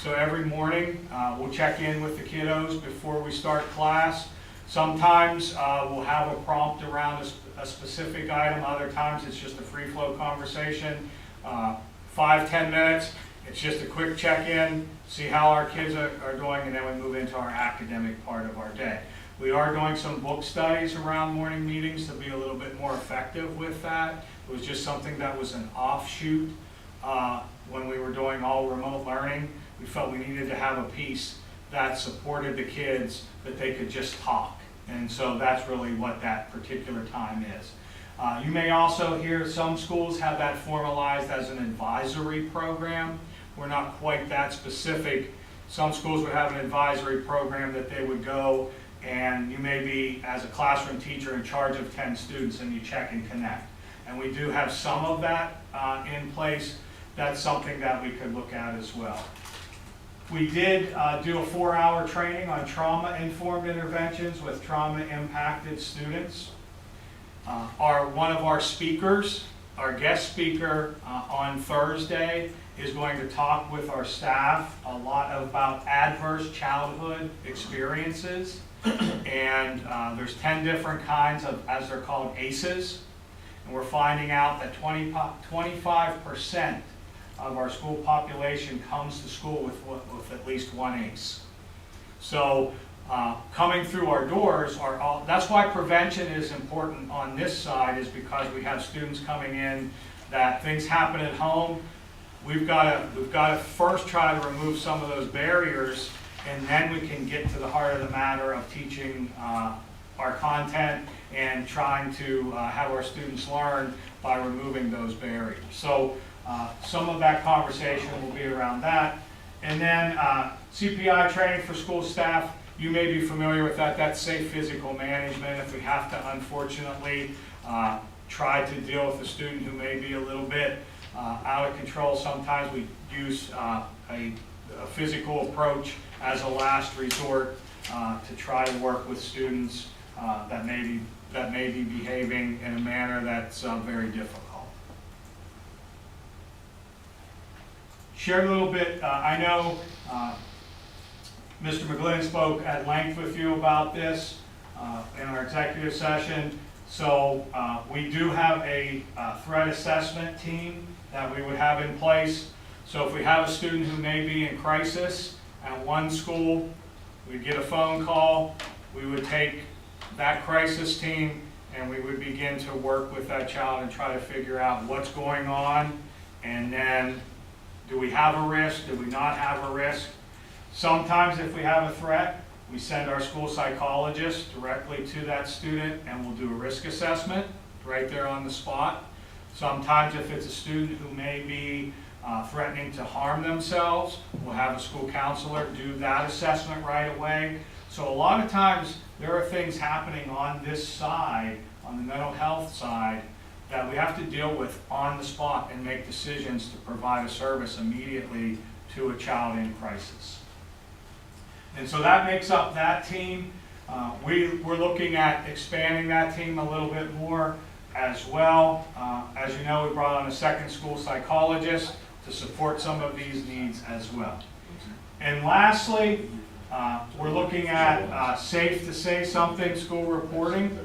So every morning, we'll check in with the kiddos before we start class. Sometimes we'll have a prompt around a specific item. Other times it's just a free flow conversation. 5-10 minutes. It's just a quick check-in, see how our kids are doing, and then we move into our academic part of our day. We are doing some book studies around morning meetings to be a little bit more effective with that. It was just something that was an offshoot when we were doing all remote learning. We felt we needed to have a piece that supported the kids, that they could just talk. And so that's really what that particular time is. You may also hear some schools have that formalized as an advisory program. We're not quite that specific. Some schools would have an advisory program that they would go, and you may be, as a classroom teacher, in charge of 10 students, and you check and connect. And we do have some of that in place. That's something that we could look at as well. We did do a 4-hour training on trauma-informed interventions with trauma-impacted students. One of our speakers, our guest speaker on Thursday, is going to talk with our staff a lot about adverse childhood experiences. And there's 10 different kinds of, as they're called, ACEs. And we're finding out that 25% of our school population comes to school with at least one ACE. So coming through our doors that's why prevention is important on this side, is because we have students coming in that things happen at home. We've got to first try to remove some of those barriers, and then we can get to the heart of the matter of teaching our content and trying to have our students learn by removing those barriers. So some of that conversation will be around that. And then CPI training for school staff. You may be familiar with that. That's safe physical management. If we have to, unfortunately, try to deal with a student who may be a little bit out of control, sometimes we use a physical approach as a last resort to try to work with students that may be behaving in a manner that's very difficult. Share a little bit. I know Mr. McGlynn spoke at length with you about this in our executive session. So we do have a threat assessment team that we would have in place. So if we have a student who may be in crisis at one school, we'd get a phone call, we would take that crisis team and we would begin to work with that child and try to figure out what's going on, and then do we have a risk, do we not have a risk. Sometimes if we have a threat, we send our school psychologist directly to that student and we'll do a risk assessment right there on the spot. Sometimes if it's a student who may be threatening to harm themselves, we'll have a school counselor do that assessment right away. So a lot of times there are things happening on this side, on the mental health side, that we have to deal with on the spot and make decisions to provide a service immediately to a child in crisis. And so that makes up that team. We're looking at expanding that team a little bit more as well. As you know, we brought on a second school psychologist to support some of these needs as well. And lastly, we're looking at safe to say something school reporting.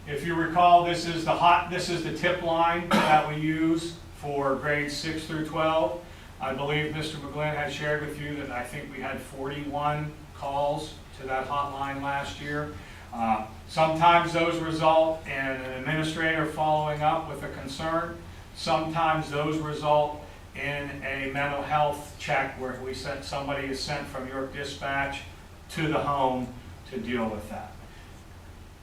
If you recall, this is the tip line that we use for grades 6 through 12. I believe Mr. McGlynn had shared with you that I think we had 41 calls to that hotline last year. Sometimes those result in an administrator following up with a concern. Sometimes those result in a mental health check where somebody is sent from York Dispatch to the home to deal with that.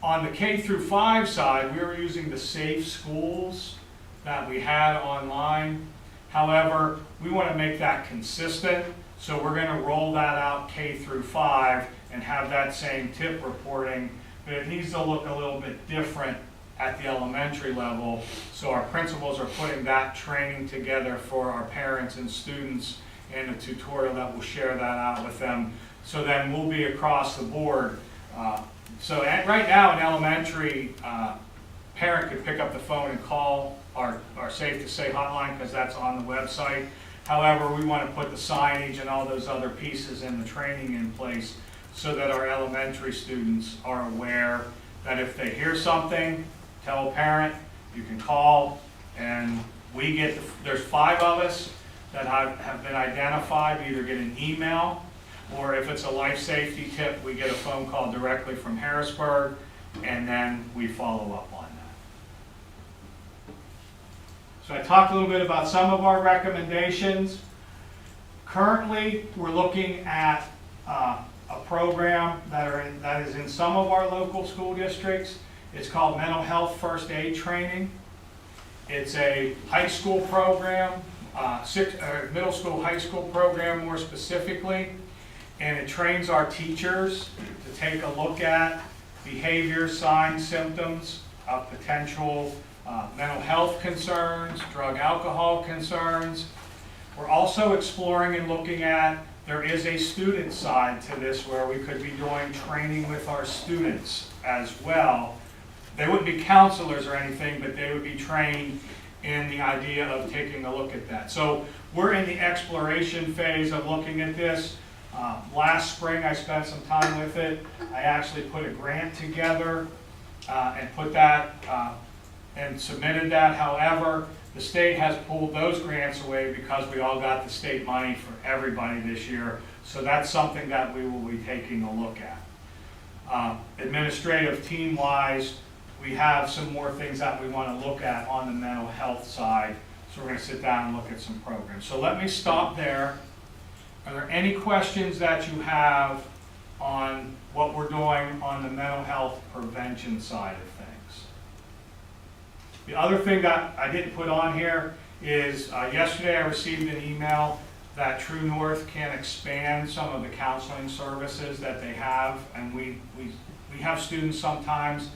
On the K through 5 side, we were using the Safe Schools that we had online. However, we want to make that consistent, so we're going to roll that out K through 5 and have that same tip reporting, but it needs to look a little bit different at the elementary level, so our principals are putting that training together for our parents and students in a tutorial that will share that out with them, so then we'll be across the board. So right now in elementary, parent could pick up the phone and call our Safe to Say hotline because that's on the website. However, we want to put the signage and all those other pieces in the training in place so that our elementary students are aware that if they hear something, tell a parent, you can call, and there's 5 of us that have been identified. We either get an email, or if it's a life safety tip, we get a phone call directly from Harrisburg, and then we follow up on that. So I talked a little bit about some of our recommendations. Currently, we're looking at a program that is in some of our local school districts. It's called Mental Health First Aid Training. It's a high school program, middle school, high school program more specifically, and it trains our teachers to take a look at behavior, signs, symptoms of potential mental health concerns, drug, alcohol concerns. We're also exploring and looking at, there is a student side to this where we could be doing training with our students as well. They wouldn't be counselors or anything, but they would be trained in the idea of taking a look at that. So we're in the exploration phase of looking at this. Last spring I spent some time with it. I actually put a grant together and put that and submitted that. However, the state has pulled those grants away because we all got the state money for everybody this year. So that's something that we will be taking a look at. Administrative team-wise, we have some more things that we want to look at on the mental health side. So we're going to sit down and look at some programs. So let me stop there. Are there any questions that you have on what we're doing on the mental health prevention side of things? The other thing that I didn't put on here is yesterday I received an email that True North can expand some of the counseling services that they have, and we have students sometimes,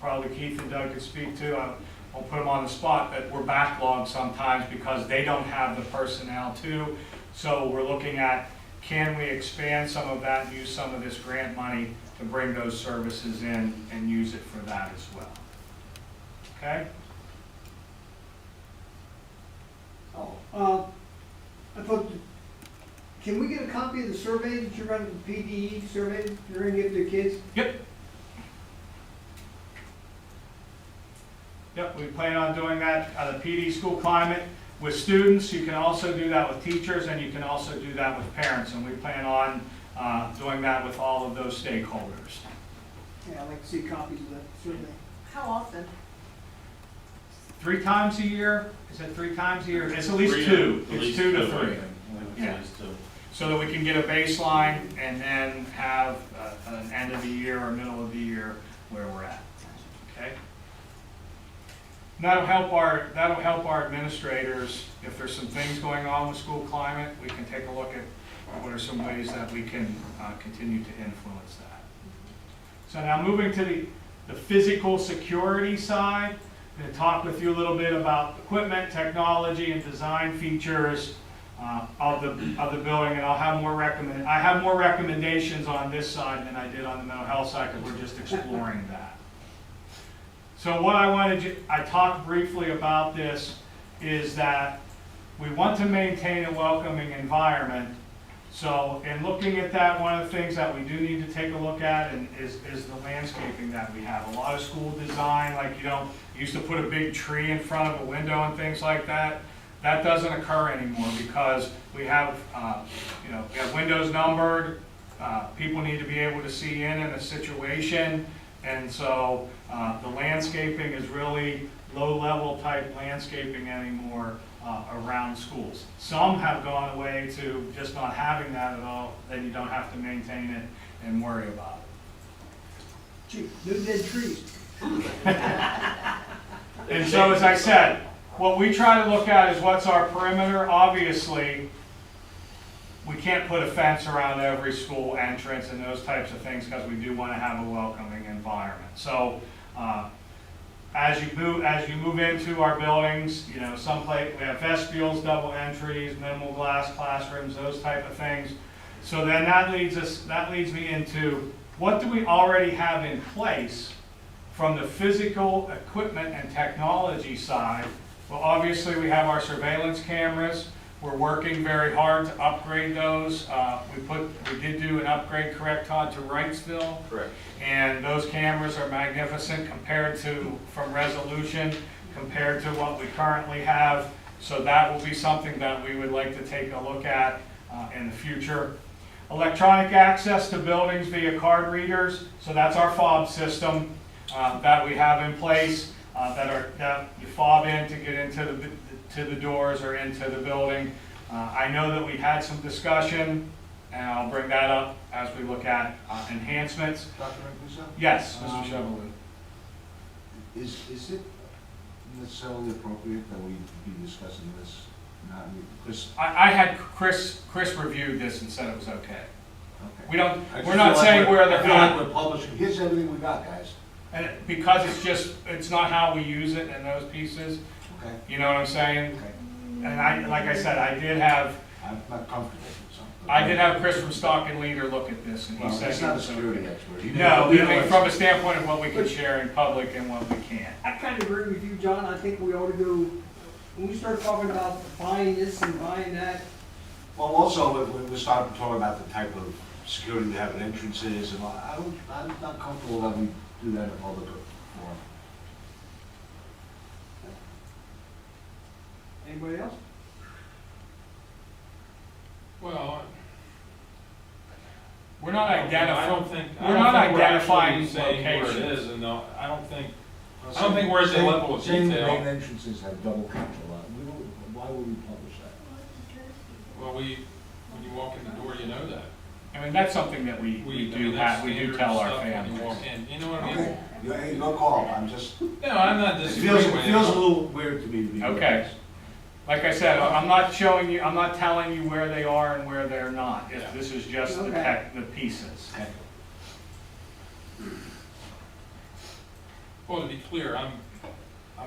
probably Keith and Doug could speak to, I won't put them on the spot, but we're backlogged sometimes because they don't have the personnel too. So we're looking at, can we expand some of that and use some of this grant money to bring those services in and use it for that as well. Okay? I thought, can we get a copy of the survey that you're running, the Pde Survey you're going to give to the kids? Yep. Yep, we plan on doing that at the Pde School Climate with students. You can also do that with teachers, and you can also do that with parents, and we plan on doing that with all of those stakeholders. Yeah, I'd like to see copies of that survey. How often? 3 times a year? Is it 3 times a year? It's at least 2. It's 2 to 3. Yeah. So that we can get a baseline and then have an end of the year or middle of the year where we're at. Okay? That'll help our administrators. If there's some things going on with school climate, we can take a look at what are some ways that we can continue to influence that. So now moving to the physical security side, I'm going to talk with you a little bit about equipment, technology, and design features of the building, and I have more recommendations on this side than I did on the mental health side, because we're just exploring that. So what I talked briefly about this is that we want to maintain a welcoming environment. So in looking at that, one of the things that we do need to take a look at is the landscaping that we have. A lot of school design, like you used to put a big tree in front of a window and things like that. That doesn't occur anymore because we have windows numbered. People need to be able to see in a situation. And so the landscaping is really low-level type landscaping anymore around schools. Some have gone away to just not having that at all, then you don't have to maintain it and worry about it. Gee, no dead trees. And so, as I said, what we try to look at is what's our perimeter. Obviously, we can't put a fence around every school entrance and those types of things because we do want to have a welcoming environment. So, as you move into our buildings, we have vestibules, double entries, minimal glass classrooms, those type of things. So then that leads me into what do we already have in place from the physical equipment and technology side. Well, obviously we have our surveillance cameras. We're working very hard to upgrade those. We did do an upgrade, correct, Todd, to Wrightsville? Correct. And those cameras are magnificent from resolution compared to what we currently have. So that will be something that we would like to take a look at in the future. Electronic access to buildings via card readers. So that's our fob system that we have in place that you fob in to get into the doors or into the building. I know that we had some discussion, and I'll bring that up as we look at enhancements. Dr. Mancuso? Yes, Mr. Chevalier. Is it necessarily appropriate that we be discussing this? Because I had Chris review this and said it was okay. okay. We're not saying where they're I feel like at. we're publishing. Here's everything we got, guys. And because it's not how we use it in those pieces. Okay. You know what I'm saying? Okay. And like I said, I did have I'm not comfortable with something. I did have Chris from Stock and Leader look at this, and he Well, said he's he not a was security okay. expert. He No, didn't- I mean, from a standpoint of what we can share in public and what we can't. I kind of agree with you, John. I think we ought to go, when we start talking about buying this and buying that, Well, also, when we start talking about the type of security we have at entrances, and all, I'm not comfortable that we do that in a public forum. anybody else? Well, We're not I don't identifying, think, we're not identifying actually saying where it locations. is, and I don't think we're at the level of Saying the detail. main entrances have double control on, why would we publish that? Well, when you walk in the door, you know that. I mean, that's something that we do that's have, we do standard tell our stuff when you walk families. in. You know what I mean? Okay, hey, no call, I'm just, No, I'm not it disagreeing feels, with it you. feels a little weird to me to be. Okay. Like I said, I'm not telling you where they are and where they're not. Yeah. This is just Okay. the pieces. Okay. Well, to be clear, I'm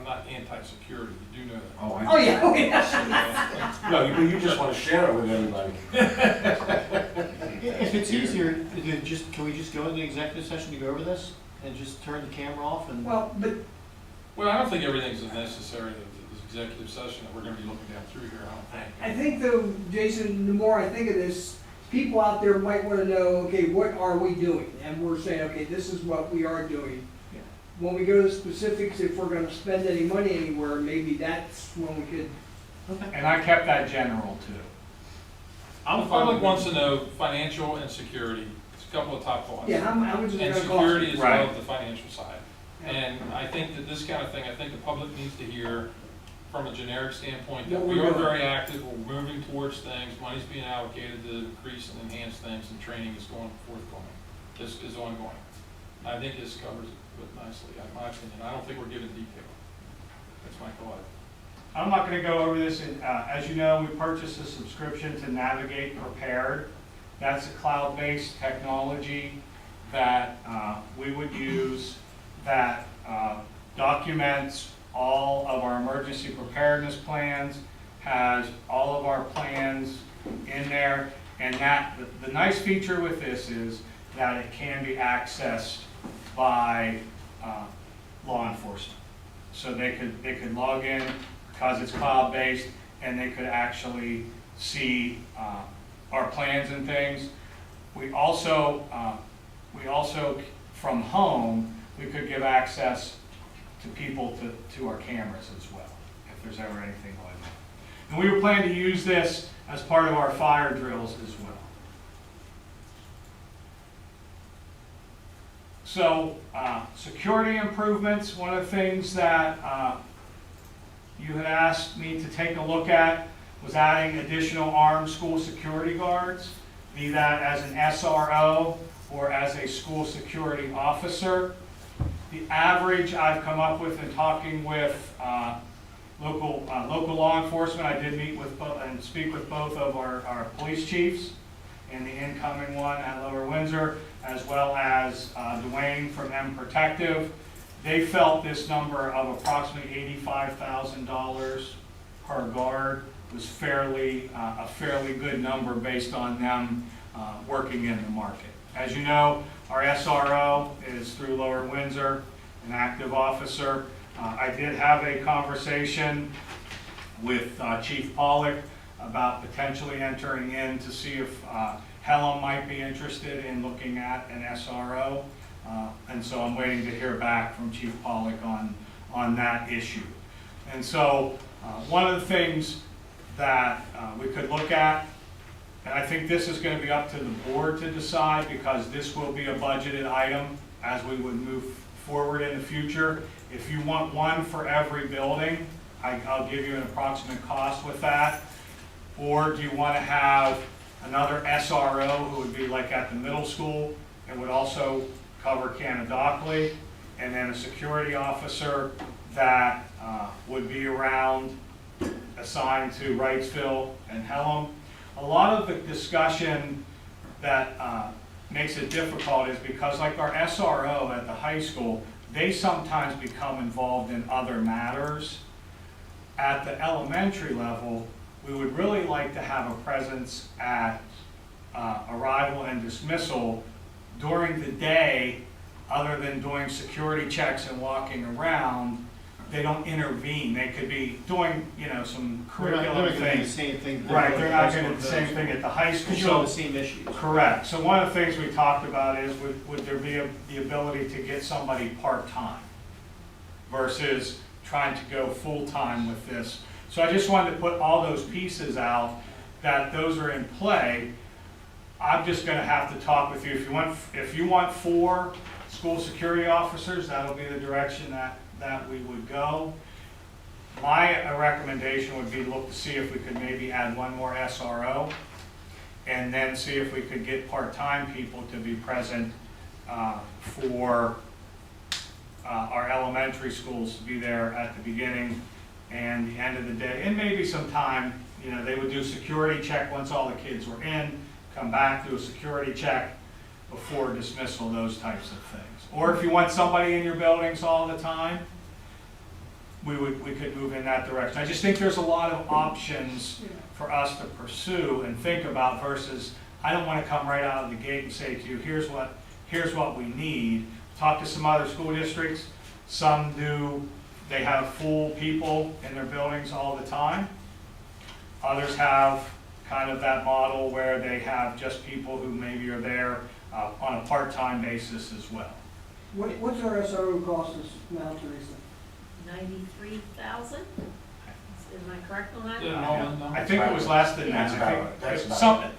not anti-security, you do know that. Oh, Oh, yeah, oh, yeah. So, No, you just want to share it with everybody. If it's easier, can we just go into executive session to go over this and just turn the camera off and? Well, but well, I don't think everything's as necessary as this executive session that we're gonna be looking down through here, I don't think. I think though, Jason, the more I think of this, people out there might want to know, okay, what are we doing? And we're saying, okay, this is what we are doing. Yeah. When we go to specifics, if we're going to spend any money anywhere, maybe that's when we could. And I kept that general too. The public wants to know financial and security, it's a couple of top thoughts. Yeah, how much is it And going to cost? security is Right. above the financial side. Yeah. And I think that this kind of thing, I think the public needs to hear from a generic standpoint that What we we're are doing. very active, we're moving towards things, money's being allocated to increase and enhance things, and training is going forthcoming. This is ongoing. I think this covers it nicely, in my opinion. I don't think we're giving detail. That's my thought. I'm not gonna go over this, as you know, we purchased a subscription to Navigate Prepared. That's a cloud-based technology that we would use that documents all of our emergency preparedness plans has all of our plans in there. And the nice feature with this is that it can be accessed by law enforcement. So they could log in because it's cloud-based, and they could actually see our plans and things. We also, from home, we could give access to people to our cameras as well, if there's ever anything like that. And we were planning to use this as part of our fire drills as well. So, security improvements, one of the things that you had asked me to take a look at was adding additional armed school security guards, be that as an SRO or as a school security officer. The average I've come up with in talking with local law enforcement, I did meet with and speak with both of our police chiefs and the incoming one at Lower Windsor, as well as Dwayne from M Protective. They felt this number of approximately $85,000 per guard was a fairly good number based on them working in the market. As you know, our SRO is through Lower Windsor, an active officer. I did have a conversation with Chief Pollock about potentially entering in to see if Pelham might be interested in looking at an SRO. And so I'm waiting to hear back from Chief Pollock on that issue. And so one of the things that we could look at, and I think this is going to be up to the board to decide, because this will be a budgeted item as we would move forward in the future. If you want one for every building, I'll give you an approximate cost with that. Or do you want to have another SRO who would be like at the middle school and would also cover Canadockley, and then a security officer that would be around, assigned to Wrightsville and Pelham? A lot of the discussion that makes it difficult is because, like our SRO at the high school, they sometimes become involved in other matters. At the elementary level, we would really like to have a presence at arrival and dismissal during the day. Other than doing security checks and walking around, they don't intervene. They could be doing, some curriculum things. Same thing. Right, they're not going to do the same thing at the high school. Because you have the same issues. Correct. So one of the things we talked about is would there be the ability to get somebody part-time versus trying to go full-time with this. So I just wanted to put all those pieces out, that those are in play. I'm just going to have to talk with you. If you want 4 school security officers, that'll be the direction that we would go. My recommendation would be to look to see if we could maybe add one more SRO, and then see if we could get part-time people to be present for our elementary schools, to be there at the beginning and the end of the day, and maybe some time. They would do security check once all the kids were in, come back, do a security check before dismissal, those types of things. Or if you want somebody in your buildings all the time, we could move in that direction. I just think there's a lot of options for us to pursue and think about, versus I don't want to come right out of the gate and say to you, here's what we need. Talk to some other school districts. Some do, they have full people in their buildings all the time. Others have kind of that model where they have just people who maybe are there on a part-time basis as well. What's our SRO cost us now, Teresa? 93,000? Am I correct on that? I think it was less than that. That's about right.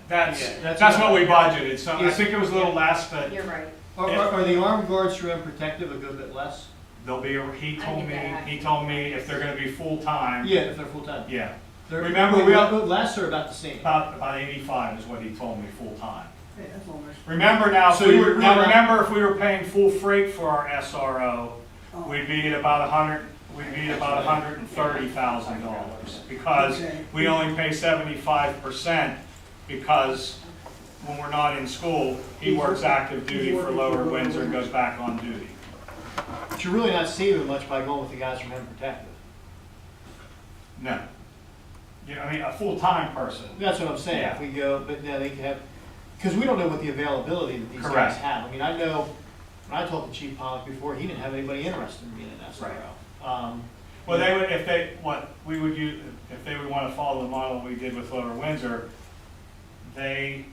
That's what we budgeted. So I think it was a little less, but You're right. Are the armed guards through M Protective a good bit less? they'll be. He told me if they're going to be full time. Yeah, if they're full time. Yeah. Remember, we all less or about the same. About 85 is what he told me full time. Hey, that's almost. Remember now, So remember if we were paying full freight for our SRO, Oh. we'd be at about $130,000 because Okay. we only pay 75% because when we're not in school, he works active duty for Lower Windsor and goes back on duty. But you're really not saving much by going with the guys from M Protective. No. You know, I mean, a full-time person. That's what I'm saying, if Yeah. we go, but now they could have, because we don't know what the availability that these guys Correct. have. I mean, I know, when I talked to Chief Pollock before, he didn't have anybody interested in being an SRO. Well, they would, if they, what we would use, if they would want to follow the model we did with Lower Windsor, they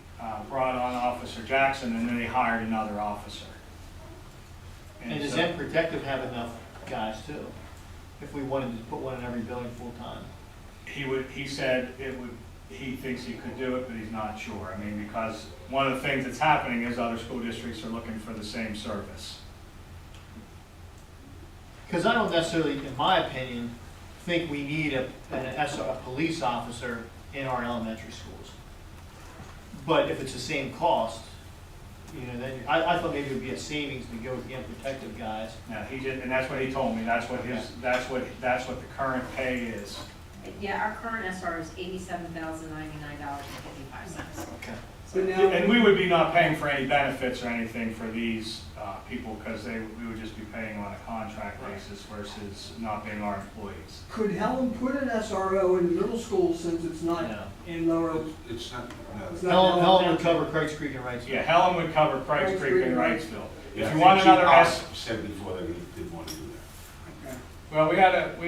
brought on Officer Jackson and then they hired another officer. And does so- M Protective have enough guys too? If we wanted to put one in every building full-time? he said it would, he thinks he could do it, but he's not sure. I mean, because one of the things that's happening is other school districts are looking for the same service. Because I don't necessarily, in my opinion, think we need a police officer in our elementary schools. But if it's the same cost, you know, then, I thought maybe it would be a savings to go with the unprotected guys. Now, he did, and that's what he told me, that's what his, that's what the current pay is. Yeah, our current SR is $87,099.55. Okay. But now, And we would be not paying for any benefits or anything for these people, because we would just be paying on a contract basis versus not being our employees. could Helen put an SRO in the middle school since it's not No. in lower? It's not, It's no. not Helen would Township. cover Craig's Creek and Wrightsville. Yeah, Helen would cover Craig's Craig's Creek Creek and and Wrightsville. Yeah, If I you think want Chief another Pollock S, said before that he didn't want to do that. well, we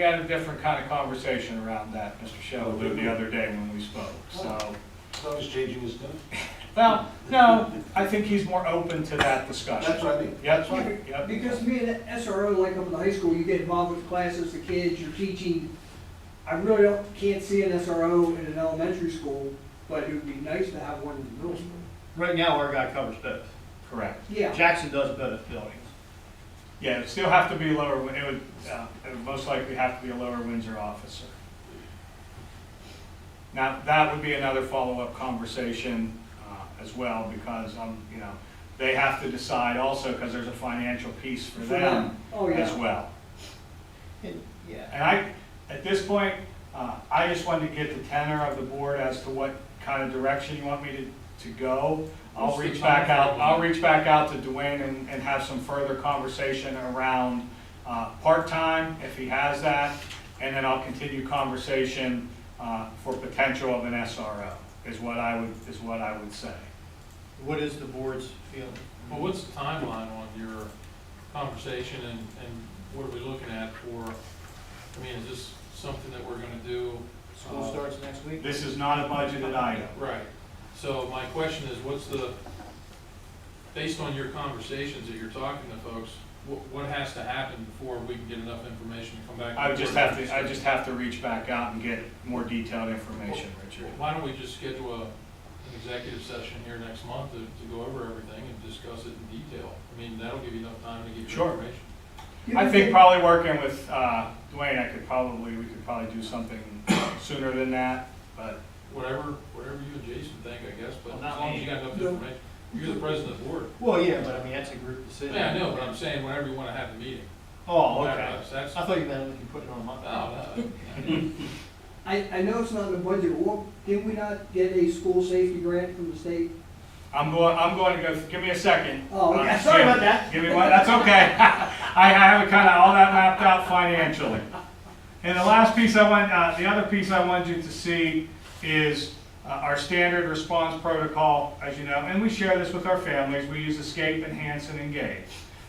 had a different kind of conversation around that, Mr. Shelby, the other day when we spoke, so. As long as JG was done. Well, no, I think he's more open to that discussion. That's what I mean. Yep, Yeah, yep. because being an SRO, like up in the high school, you get involved with classes, the kids, you're teaching. I really can't see an SRO in an elementary school, but it would be nice to have one in the middle school. Right now, our guy covers both. Correct. Yeah, Jackson does both buildings. Yeah, it'd still have to be lower, it would most likely have to be a Lower Windsor officer. Now, that would be another follow-up conversation as well, because, you know, they have to decide also, because there's a financial piece for them Oh, as yeah. well. And, yeah. And at this point, I just wanted to get the tenor of the board as to what kind of direction you want me to go. I'll What's the reach back timeframe? out to Dwayne and have some further conversation around part-time, if he has that, and then I'll continue conversation for potential of an SRO, is what I would say. What is the board's feeling? Well, what's the timeline on your conversation and what are we looking at for, I mean, is this something that we're gonna do? School starts next week? This is not a budgeted item. Right. So my question is, based on your conversations that you're talking to folks, what has to happen before we can get enough information to come back? I just have to reach back out and get more detailed information, Richard. Why don't we just schedule an executive session here next month to go over everything and discuss it in detail? I mean, that'll give you enough time to get Sure. your information. I think probably working with Dwayne, we could probably do something sooner than that, but Whatever you and Jason think, I guess, but Well, as not long as me. you got enough No. information. You're the president of the board. Well, yeah, but I mean, that's a group decision. Yeah, I know, but I'm saying whenever you wanna have the meeting. Oh, Not okay. us. That's, I thought you meant we could put it on my. I know it's not in the budget, did we not get a school safety grant from the state? I'm going to go, give me a second. Oh, okay, sorry about that. Give me one, that's okay. I have it kind of all that mapped out financially. And the last piece the other piece I wanted you to see is our standard response protocol, as you know, and we share this with our families. We use escape, enhance, and engage.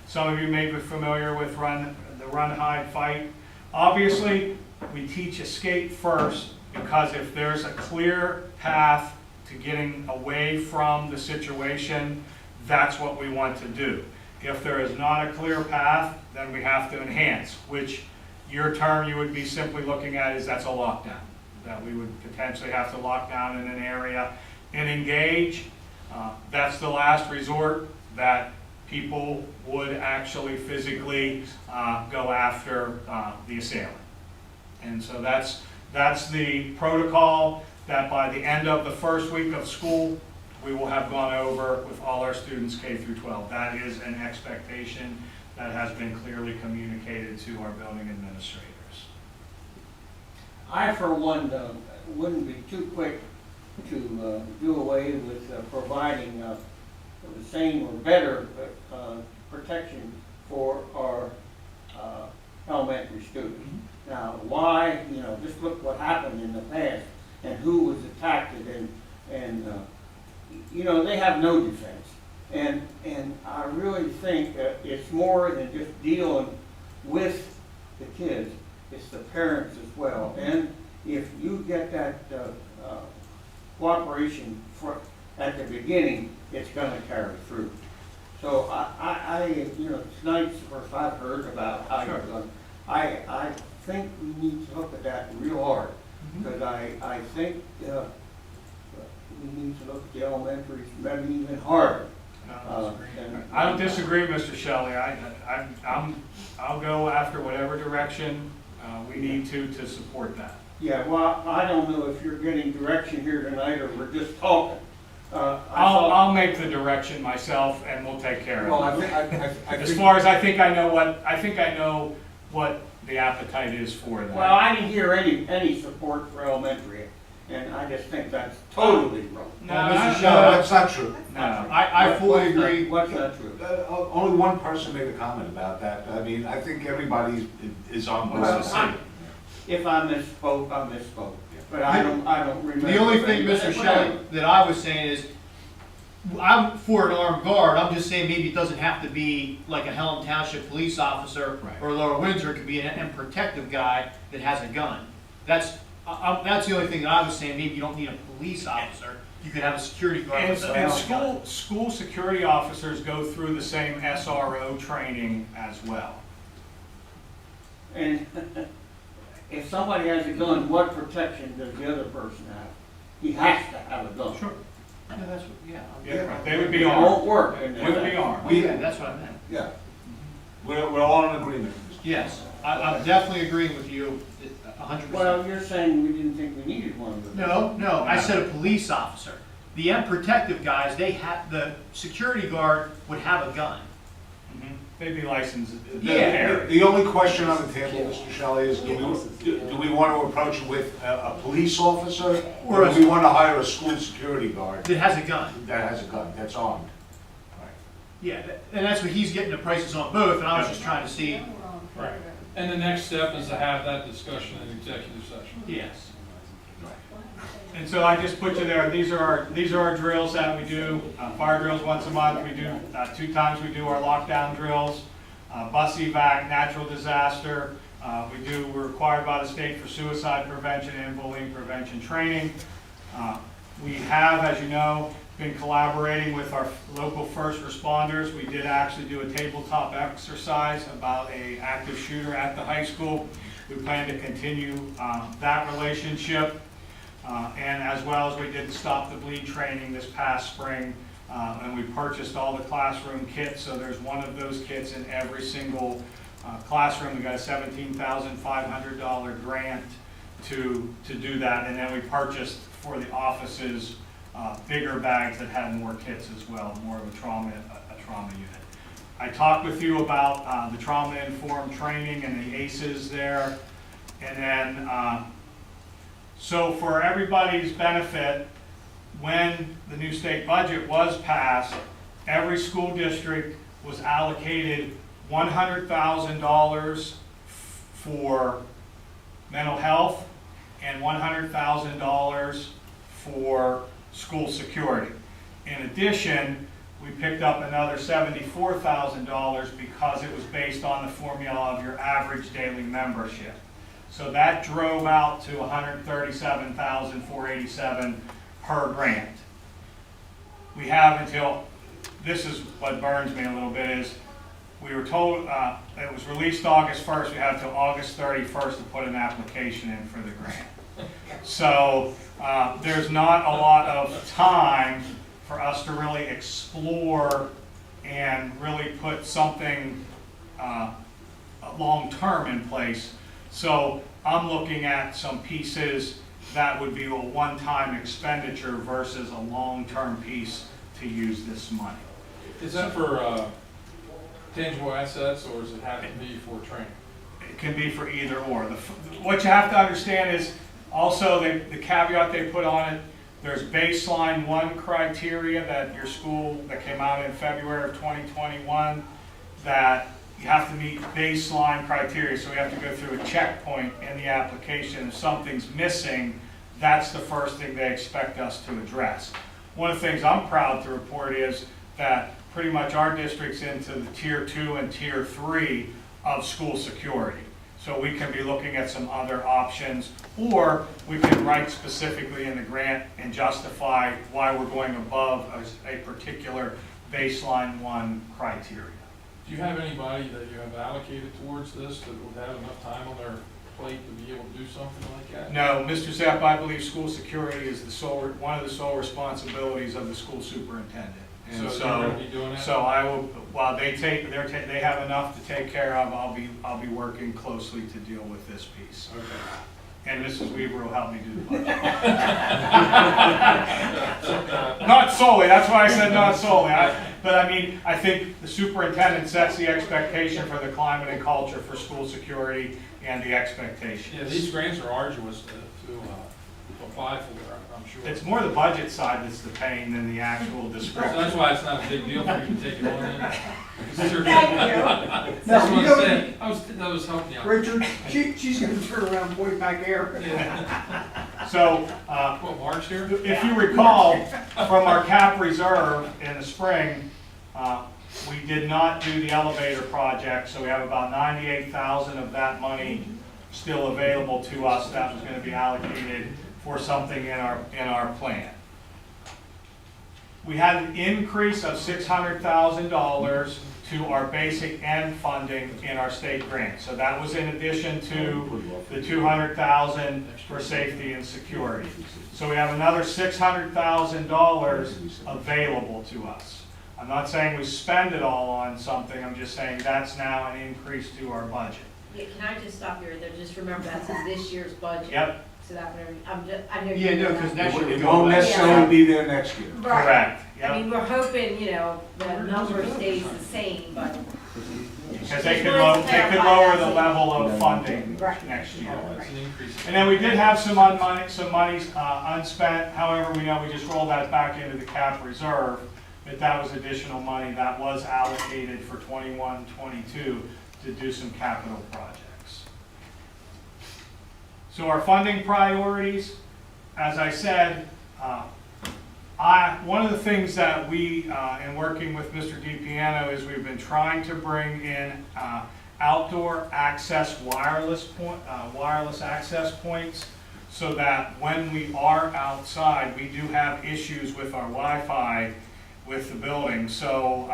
Some of you may be familiar with the run, hide, fight. Obviously, we teach escape first because if there's a clear path to getting away from the situation, that's what we want to do. If there is not a clear path, then we have to enhance, which your term you would be simply looking at is that's a lockdown. That we would potentially have to lock down in an area and engage. That's the last resort that people would actually physically go after the assailant. And so that's the protocol that by the end of the first week of school, we will have gone over with all our students K through 12. That is an expectation that has been clearly communicated to our building administrators. I, for one, wouldn't be too quick to do away with providing the same or better protection for our elementary students. Now, why, just look what happened in the past. who was attacked and you know, they have no defense. And I really think that it's more than just dealing with the kids, it's the parents as well. And if you get that cooperation at the beginning, it's gonna carry through. So you know, tonight's the first I've heard about how you're done. I think we need to look at that real hard, because I think we need to look at the elementaries maybe even harder. I don't disagree, Mr. Shelley. I'll go after whatever direction we need to support that. Yeah, well, I don't know if you're getting direction here tonight or we're just talking. I'll make the direction myself, and we'll take care Well, of it. I As think, far as I think I know what the appetite is for that. Well, I didn't hear any support for elementary, and I just think that's totally wrong. No, Well, I- Mr. no, Shelley, that's not true. No. I fully agree. What's not true? Only one person made a comment about that. I mean, I think everybody is on board. Well, if I misspoke, I misspoke, but I don't remember. The only thing, that. Mr. Shelley, that I was saying is, I'm for an armed guard. I'm just saying maybe it doesn't have to be like a Pelham Township police officer Right. or Lower Windsor. It could be an protective guy that has a gun. That's the only thing that I was saying. Maybe you don't need a police officer. You could have a security guard. And, with a gun. school security officers go through the same SRO training as well. And if somebody has a gun, what protection does the other person have? He has to have a gun. Sure. Yeah, that's what, yeah. Yeah, they would be It armed. won't work. They would be armed. Yeah, that's what I meant. Yeah. We're all in agreement. Yes, I'm definitely agreeing with you 100%. Well, you're saying we didn't think we needed one of them. No, I said a police officer. The protective guys, the security guard would have a gun. Mhm. They'd be licensed. Yeah. The only question on the table, Mr. Shelley, is do we want to approach it with a police officer? Or do we want to hire a school security guard That has a gun. that has a gun, that's armed? Yeah, and that's what he's getting the prices on both, and I was just trying to see. Right. And the next step is to have that discussion in executive session. Yes. And so I just put you there, these are our drills that we do, fire drills once a month, we do, 2 times we do our lockdown drills, bus evac, natural disaster, we're required by the state for suicide prevention and bullying prevention training. We have, as you know, been collaborating with our local first responders. We did actually do a tabletop exercise about an active shooter at the high school. We plan to continue that relationship. And as well as we did the Stop the Bleed training this past spring, and we purchased all the classroom kits, so there's one of those kits in every single classroom. We got a $17,500 grant to do that, and then we purchased for the offices bigger bags that had more kits as well, more of a trauma unit. I talked with you about the trauma-informed training and the ACEs there, and then so for everybody's benefit, when the new state budget was passed, every school district was allocated $100,000 for mental health and $100,000 for school security. In addition, we picked up another $74,000 because it was based on the formula of your average daily membership. So that drove out to $137,487 per grant. We have until, this is what burns me a little bit, is we were told it was released August 1st, we have till August 31st to put an application in for the grant. So there's not a lot of time for us to really explore and really put something long-term in place. So I'm looking at some pieces that would be a one-time expenditure versus a long-term piece to use this money. Is that for tangible assets, or does it have to be for training? It can be for either or. What you have to understand is also the caveat they put on it, there's baseline 1 criteria that your school, that came out in February of 2021, that you have to meet baseline criteria, so we have to go through a checkpoint in the application. If something's missing, that's the first thing they expect us to address. One of the things I'm proud to report is that pretty much our district's into the tier 2 and tier 3 of school security. So we can be looking at some other options, or we can write specifically in the grant and justify why we're going above a particular baseline 1 criteria. Do you have anybody that you have allocated towards this that would have enough time on their plate to be able to do something like that? No, Mr. Zepp, I believe school security is one of the sole responsibilities of the school superintendent. And So you're gonna be doing that? So I will, while they have enough to take care of, I'll be working closely to deal with this piece. Okay. And Mrs. Weaver will help me do the budget. Not solely, that's why I said not solely. But I mean, I think the superintendent sets the expectation for the climate and culture for school security and the expectations. Yeah, these grants are arduous to apply for, I'm sure. It's more the budget side that's the pain than the actual So description. that's why it's not a big deal for you to take it on then? Thank you. That's what I said. I was helping you out. Richard, she's gonna turn around and point back there. Yeah. So, What, March here? if you recall, from our cap reserve in the spring, we did not do the elevator project, so we have about 98,000 of that money still available to us that was gonna be allocated for something in our plan. We had an increase of $600,000 to our basic end funding in our state grant. So that was in addition to the $200,000 for safety and security. So we have another $600,000 available to us. I'm not saying we spend it all on something, I'm just saying that's now an increase to our budget. Yeah, can I just stop you there? Just remember that's in this year's budget. Yep, So that whatever, I know. Yeah, you no, know because that. next year we It go won't back. necessarily be there next year. Right. correct, I mean, yep. we're hoping, the number stays the same, but. Because they could Just wanted to clarify lower that. the level of funding Right. next year. Oh, that's an increase. And then we did have some monies unspent, however, we know we just rolled that back into the cap reserve, but that was additional money that was allocated for 21, 22 to do some capital projects. So our funding priorities, as I said, one of the things that we, in working with Mr. DiPiano, is we've been trying to bring in outdoor access wireless access points, so that when we are outside, we do have issues with our Wi-Fi with the building. So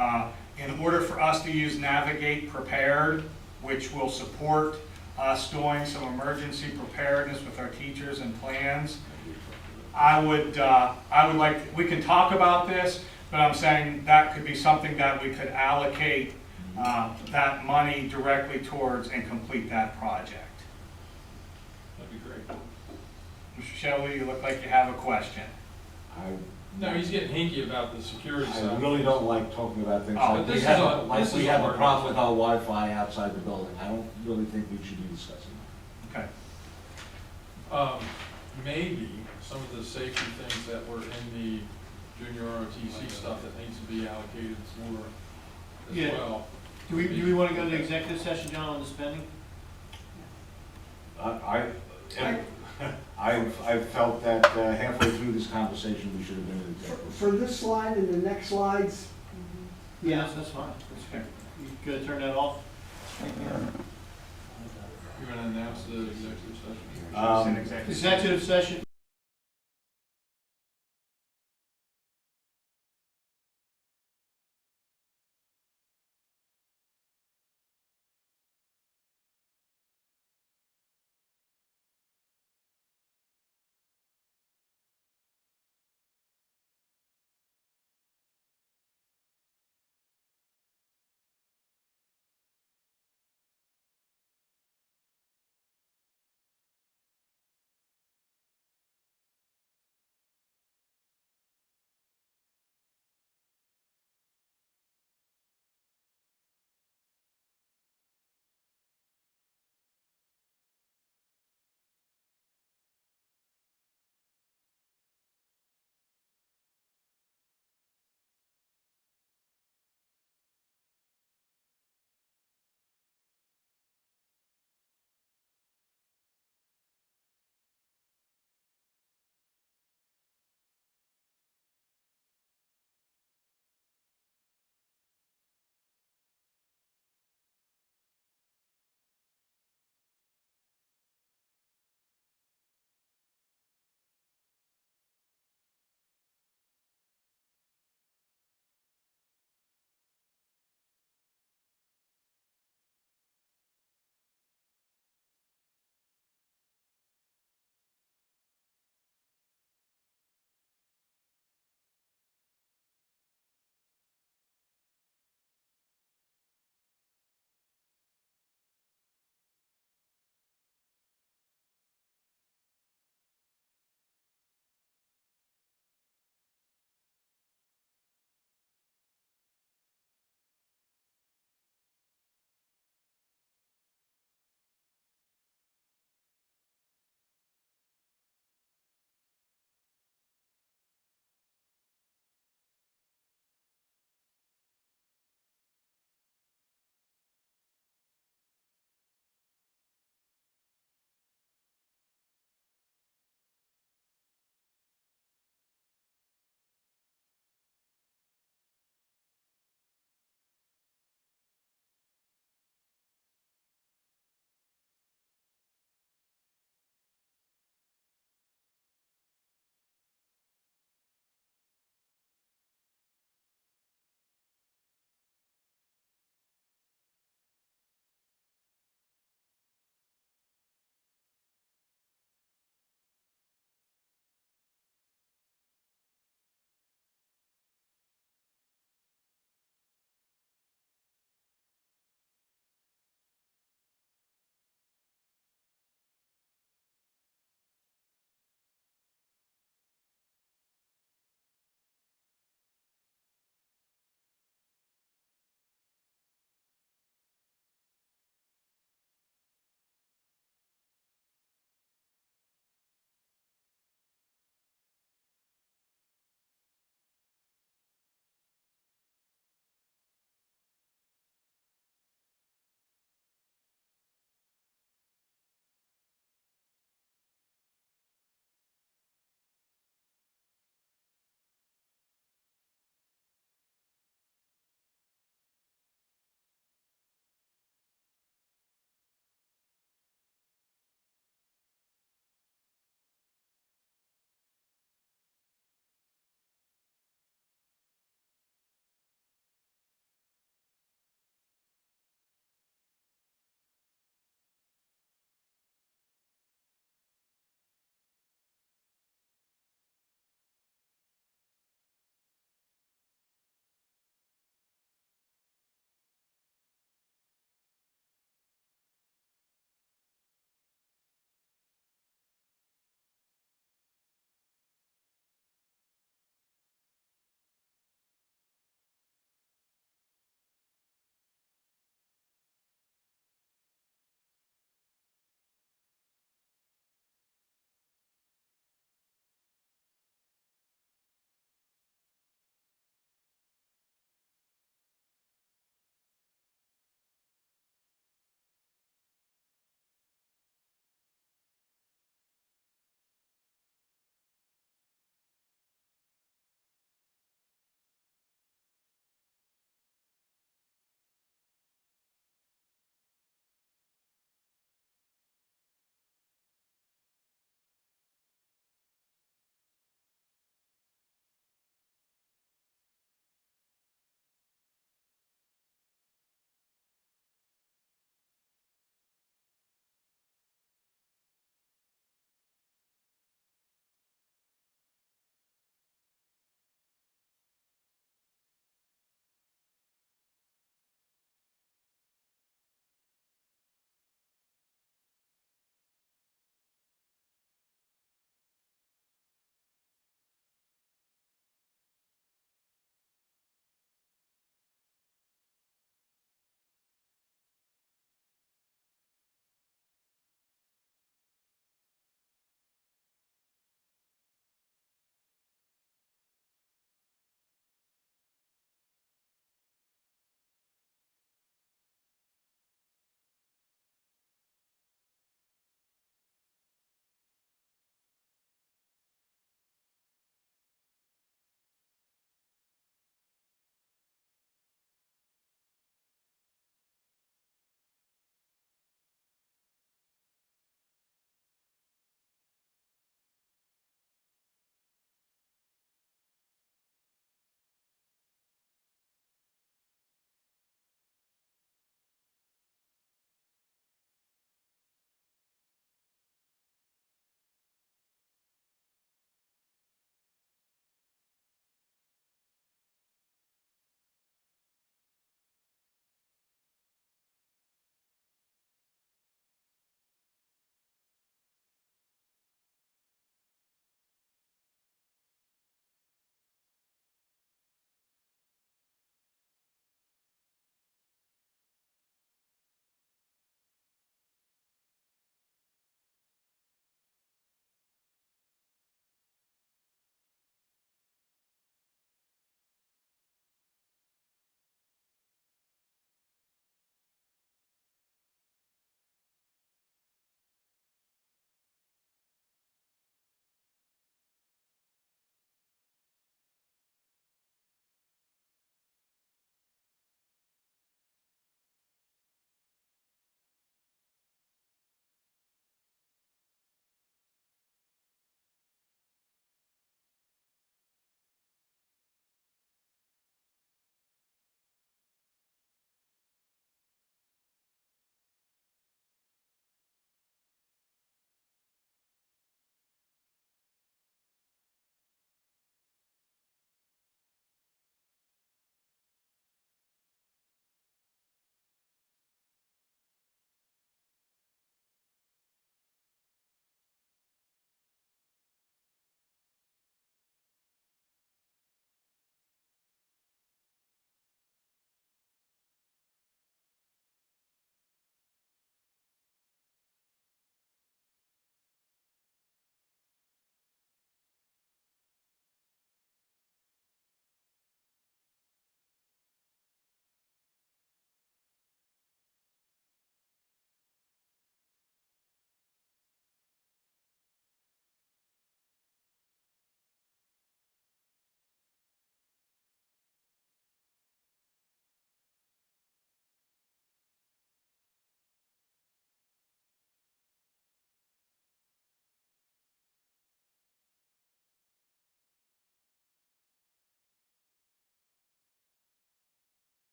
in order for us to use Navigate Prepared, which will support us doing some emergency preparedness with our teachers and plans, I would like, we can talk about this, but I'm saying that could be something that we could allocate that money directly towards and complete that project. That'd be great. Mr. Shelley, you look like you have a question. No, he's getting hinky about the security I side. really don't like talking about things Oh, like this we is have, a- like this we is a have a hard problem with one. our Wi-Fi outside the building. I don't really think we should be discussing that. Okay. Maybe some of the safety things that were in the junior ROTC stuff that needs to be allocated more Yeah. as well. Do we want to go to executive session, John, on the spending? I've felt that halfway through this conversation, we should have been in executive. For this slide and the next slides, Yeah, that's fine. That's okay. You gonna turn that off? You're gonna announce the executive session? It's an executive. Executive session,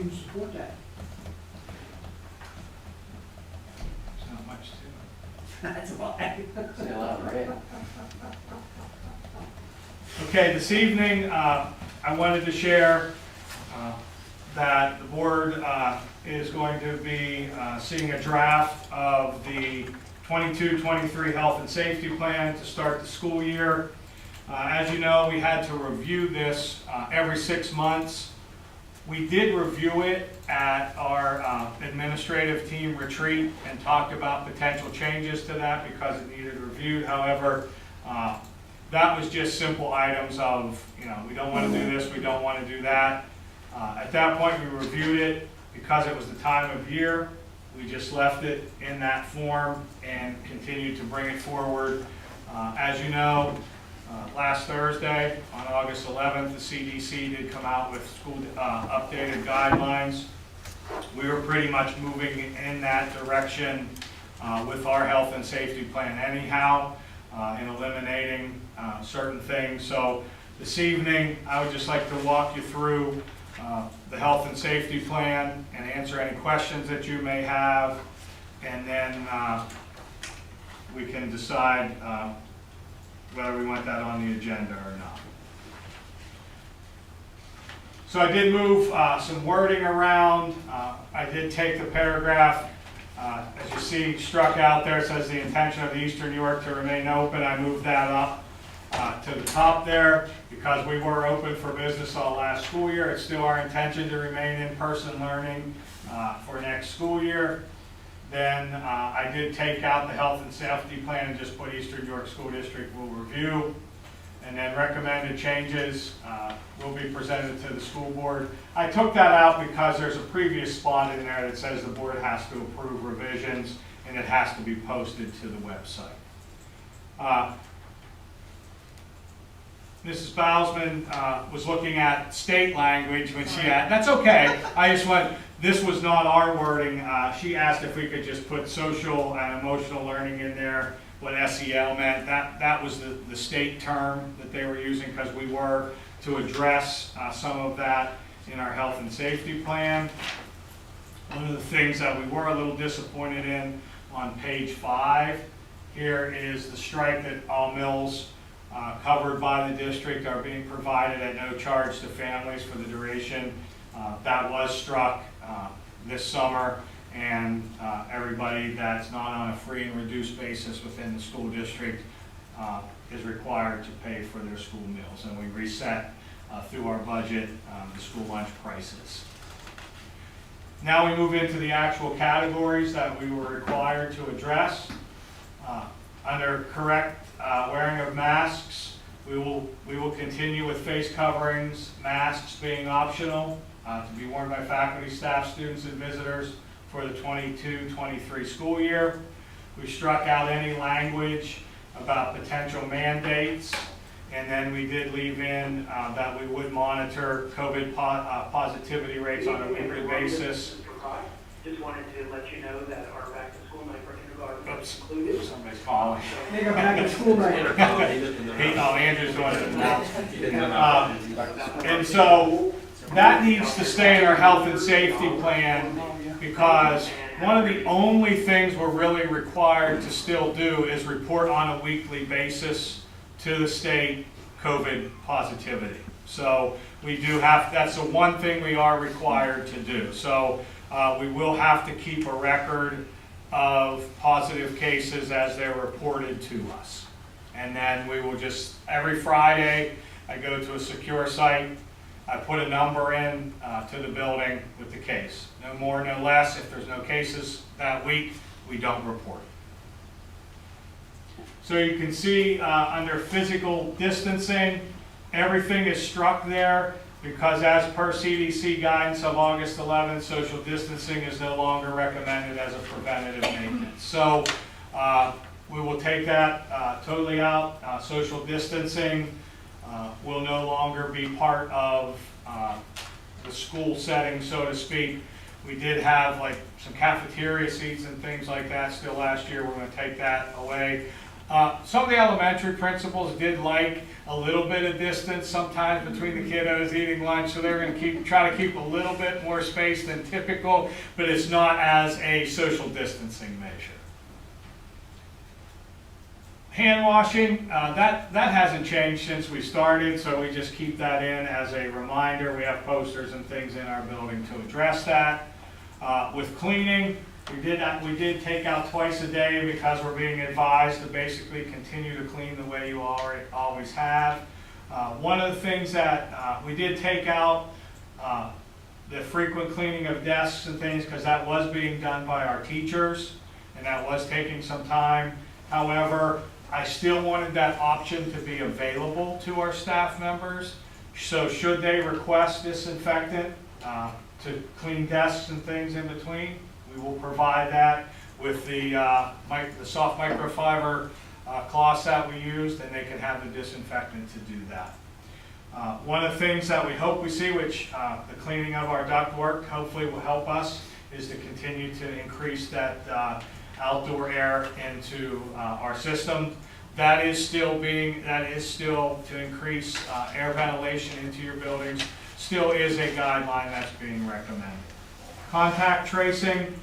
who support that. There's not much to it. That's why. Say a lot, right? Okay, this evening, I wanted to share that the board is going to be seeing a draft of the 22-23 health and safety plan to start the school year. As you know, we had to review this every 6 months. We did review it at our administrative team retreat and talked about potential changes to that because it needed reviewed. However, that was just simple items of, we don't want to do this, we don't want to do that. At that point, we reviewed it because it was the time of year. We just left it in that form and continued to bring it forward. As you know, last Thursday, on August 11th, the CDC did come out with school updated guidelines. We were pretty much moving in that direction with our health and safety plan anyhow, in eliminating certain things. So this evening, I would just like to walk you through the health and safety plan and answer any questions that you may have, and then we can decide whether we want that on the agenda or not. So I did move some wording around. I did take the paragraph, as you see, struck out there. It says the intention of the Eastern New York to remain open. I moved that up to the top there because we were open for business all last school year. It's still our intention to remain in-person learning for next school year. Then I did take out the health and safety plan and just put Eastern New York School District will review. And then recommended changes will be presented to the school board. I took that out because there's a previous spot in there that says the board has to approve revisions and it has to be posted to the website. Mrs. Bousman was looking at state language when she had, that's okay. I just went, this was not our wording. She asked if we could just put social and emotional learning in there, what SEL meant. That was the state term that they were using because we were to address some of that in our health and safety plan. One of the things that we were a little disappointed in on page 5 here is the strike that all meals covered by the district are being provided at no charge to families for the duration. That was struck this summer, and everybody that's not on a free and reduced basis within the school district is required to pay for their school meals. And we reset through our budget the school lunch prices. Now we move into the actual categories that we were required to address. Under correct wearing of masks, we will continue with face coverings, masks being optional to be worn by faculty, staff, students, and visitors for the 22-23 school year. We struck out any language about potential mandates, and then we did leave in that we would monitor COVID positivity rates on a weekly basis. Just wanted to let you know that our back to school night for kindergarten is included. Somebody's calling. They go back to school night. Andrew's doing it now. And so that needs to stay in our health and safety plan because one of the only things we're really required to still do is report on a weekly basis to the state COVID positivity. So we do have, that's the one thing we are required to do. So we will have to keep a record of positive cases as they're reported to us. And then we will just, every Friday, I go to a secure site, I put a number in to the building with the case. No more, no less. If there's no cases that week, we don't report. So you can see under physical distancing, everything is struck there because as per CDC guidance of August 11th, social distancing is no longer recommended as a preventative maintenance. So we will take that totally out. Social distancing will no longer be part of the school setting, so to speak. We did have like some cafeteria seats and things like that still last year. We're going to take that away. Some of the elementary principals did like a little bit of distance sometimes between the kiddos eating lunch, so they're gonna try to keep a little bit more space than typical, but it's not as a social distancing measure. Hand washing, that hasn't changed since we started, so we just keep that in as a reminder. We have posters and things in our building to address that. With cleaning, we did take out twice a day because we're being advised to basically continue to clean the way you always have. One of the things that we did take out, the frequent cleaning of desks and things, because that was being done by our teachers, and that was taking some time. However, I still wanted that option to be available to our staff members. So should they request disinfectant to clean desks and things in between, we will provide that with the soft microfiber cloths that we used, and they can have the disinfectant to do that. One of the things that we hope we see, which the cleaning of our ductwork hopefully will help us, is to continue to increase that outdoor air into our system. That is still to increase air ventilation into your buildings, still is a guideline that's being recommended. Contact tracing,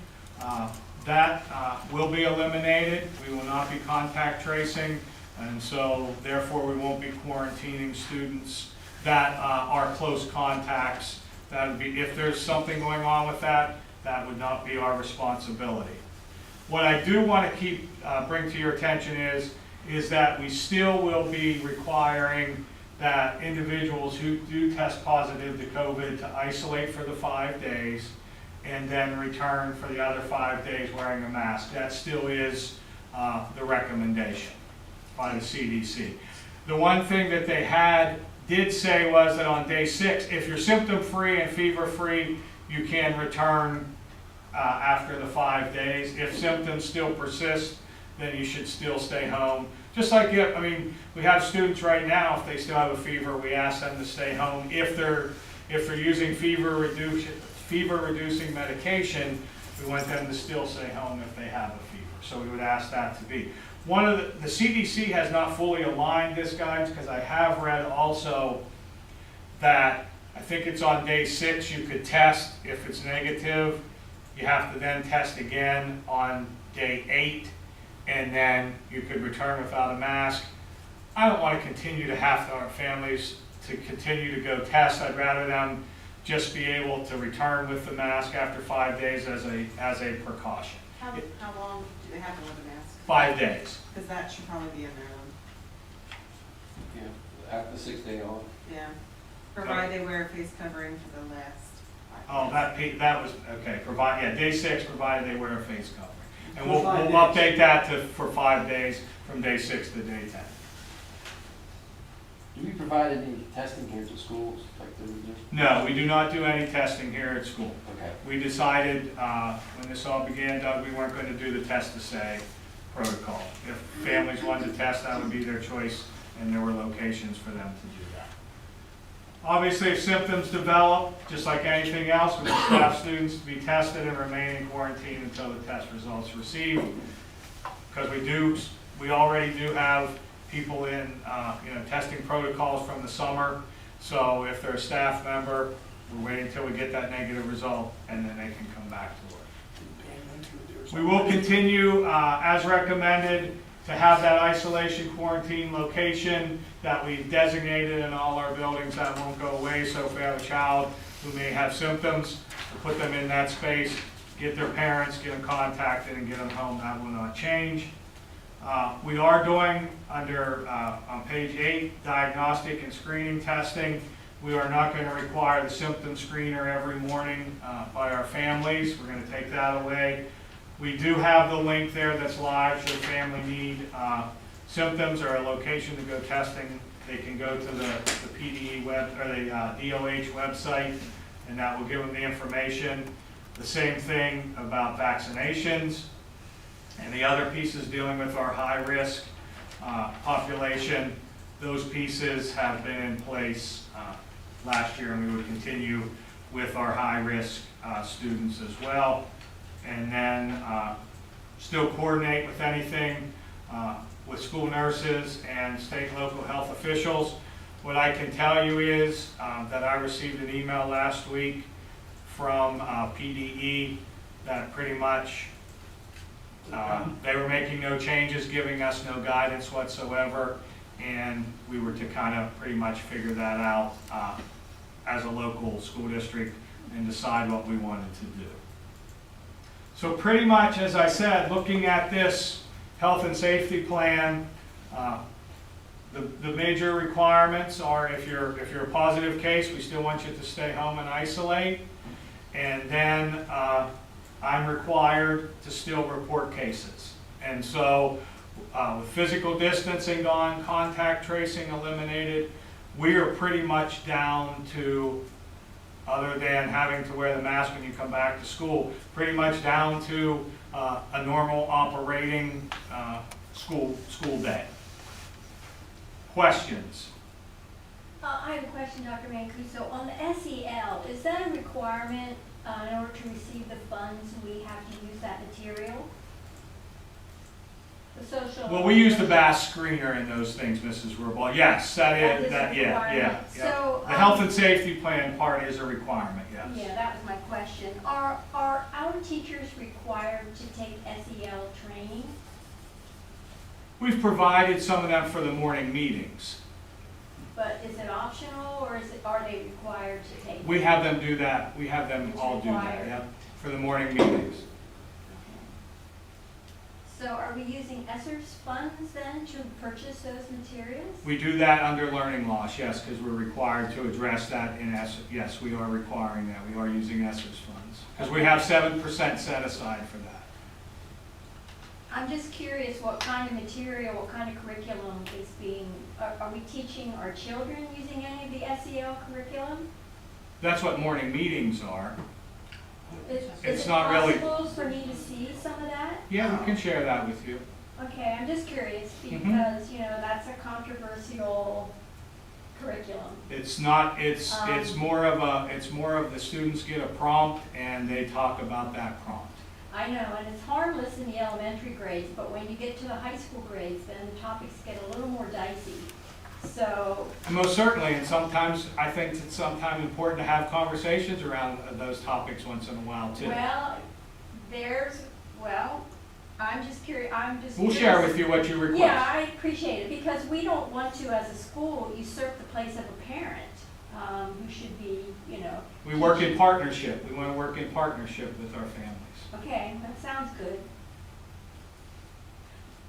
that will be eliminated. We will not be contact tracing, and so therefore we won't be quarantining students that are close contacts. That would be, if there's something going on with that, that would not be our responsibility. What I do want to bring to your attention is that we still will be requiring that individuals who do test positive to COVID to isolate for the 5 days and then return for the other 5 days wearing a mask. That still is the recommendation by the CDC. The one thing that they did say was that on day 6, if you're symptom-free and fever-free, you can return after the 5 days. If symptoms still persist, then you should still stay home. Just like, we have students right now, if they still have a fever, we ask them to stay home. If they're using fever reducing medication, we want them to still stay home if they have a fever. So we would ask that to be. The CDC has not fully aligned this guidance, because I have read also that I think it's on day 6 you could test. If it's negative, you have to then test again on day 8, and then you could return without a mask. I don't want to continue to have our families to continue to go test. I'd rather them just be able to return with the mask after 5 days as a precaution. How long do they have to wear the mask? 5 days. Because that should probably be in there then. Yeah, after 6 days on. Yeah. Provided they wear a face covering for the last 5 Oh, that was, okay, day 6, provided they wear a face covering. And we'll For 5 days. update that for 5 days, from day 6 to day 10. Do we provide any testing here to schools, like the? No, we do not do any testing here at school. Okay. We decided, when this all began, Doug, we weren't going to do the test to say protocol. If families wanted to test, that would be their choice, and there were locations for them to do that. Obviously, if symptoms develop, just like anything else, we staff students to be tested and remain in quarantine until the test results are received. Because we already do have people in, testing protocols from the summer. So if they're a staff member, we're waiting until we get that negative result, and then they can come back to work. We will continue, as recommended, to have that isolation quarantine location that we've designated in all our buildings. That won't go away. So if we have a child who may have symptoms, we'll put them in that space, get their parents, get them contacted, and get them home. That will not change. We are doing, on page 8, diagnostic and screening testing. We are not going to require the symptom screener every morning by our families. We're going to take that away. We do have the link there that's live, should the family need symptoms or a location to go testing. They can go to the Pde the DOH website, and that will give them the information. The same thing about vaccinations. And the other pieces dealing with our high-risk population, those pieces have been in place last year, and we would continue with our high-risk students as well. And then still coordinate with anything with school nurses and state and local health officials. What I can tell you is that I received an email last week from Pde that pretty much they were making no changes, giving us no guidance whatsoever, and we were to kind of pretty much figure that out as a local school district and decide what we wanted to do. So pretty much, as I said, looking at this health and safety plan, the major requirements are if you're a positive case, we still want you to stay home and isolate. And then I'm required to still report cases. And so with physical distancing gone, contact tracing eliminated, we are pretty much down to, other than having to wear the mask when you come back to school, pretty much down to a normal operating school day. Questions? I have a question, Dr. Mancuso. On the SEL, is that a requirement in order to receive the funds, we have to use that material? The social. Well, we use the BAS screener in those things, Mrs. Rubel. Yes, that is, a yeah. requirement. So, The health and safety plan part is a requirement, yes. Yeah, that was my question. Are our teachers required to take SEL training? We've provided some of them for the morning meetings. But is it optional, or are they required to take? We have them do that. We have them It's all do that, required. yeah, for the morning meetings. So are we using ESSER's funds then to purchase those materials? We do that under learning loss, yes, because we're required to address that in ESSER. Yes, we are requiring that. We are using ESSER's funds. Because we have 7% set aside for that. I'm just curious what kind of material, what kind of curriculum is being, are we teaching our children using any of the SEL curriculum? That's what morning meetings are. Is It's it not really- possible for me to see some of that? Yeah, we can share that with you. Okay, I'm just curious Mhm. because, you know, that's a controversial curriculum. It's not, it's more of the students get a prompt and they talk about that prompt. I know, and it's harmless in the elementary grades, but when you get to the high school grades, then the topics get a little more dicey. So, And most certainly, and sometimes, I think it's sometimes important to have conversations around those topics once in a while too. I'm just curious, We'll share with you what you request. Yeah, I appreciate it, because we don't want to, as a school, usurp the place of a parent, who should be, you know. We work in partnership. We want to work in partnership with our families. Okay, that sounds good.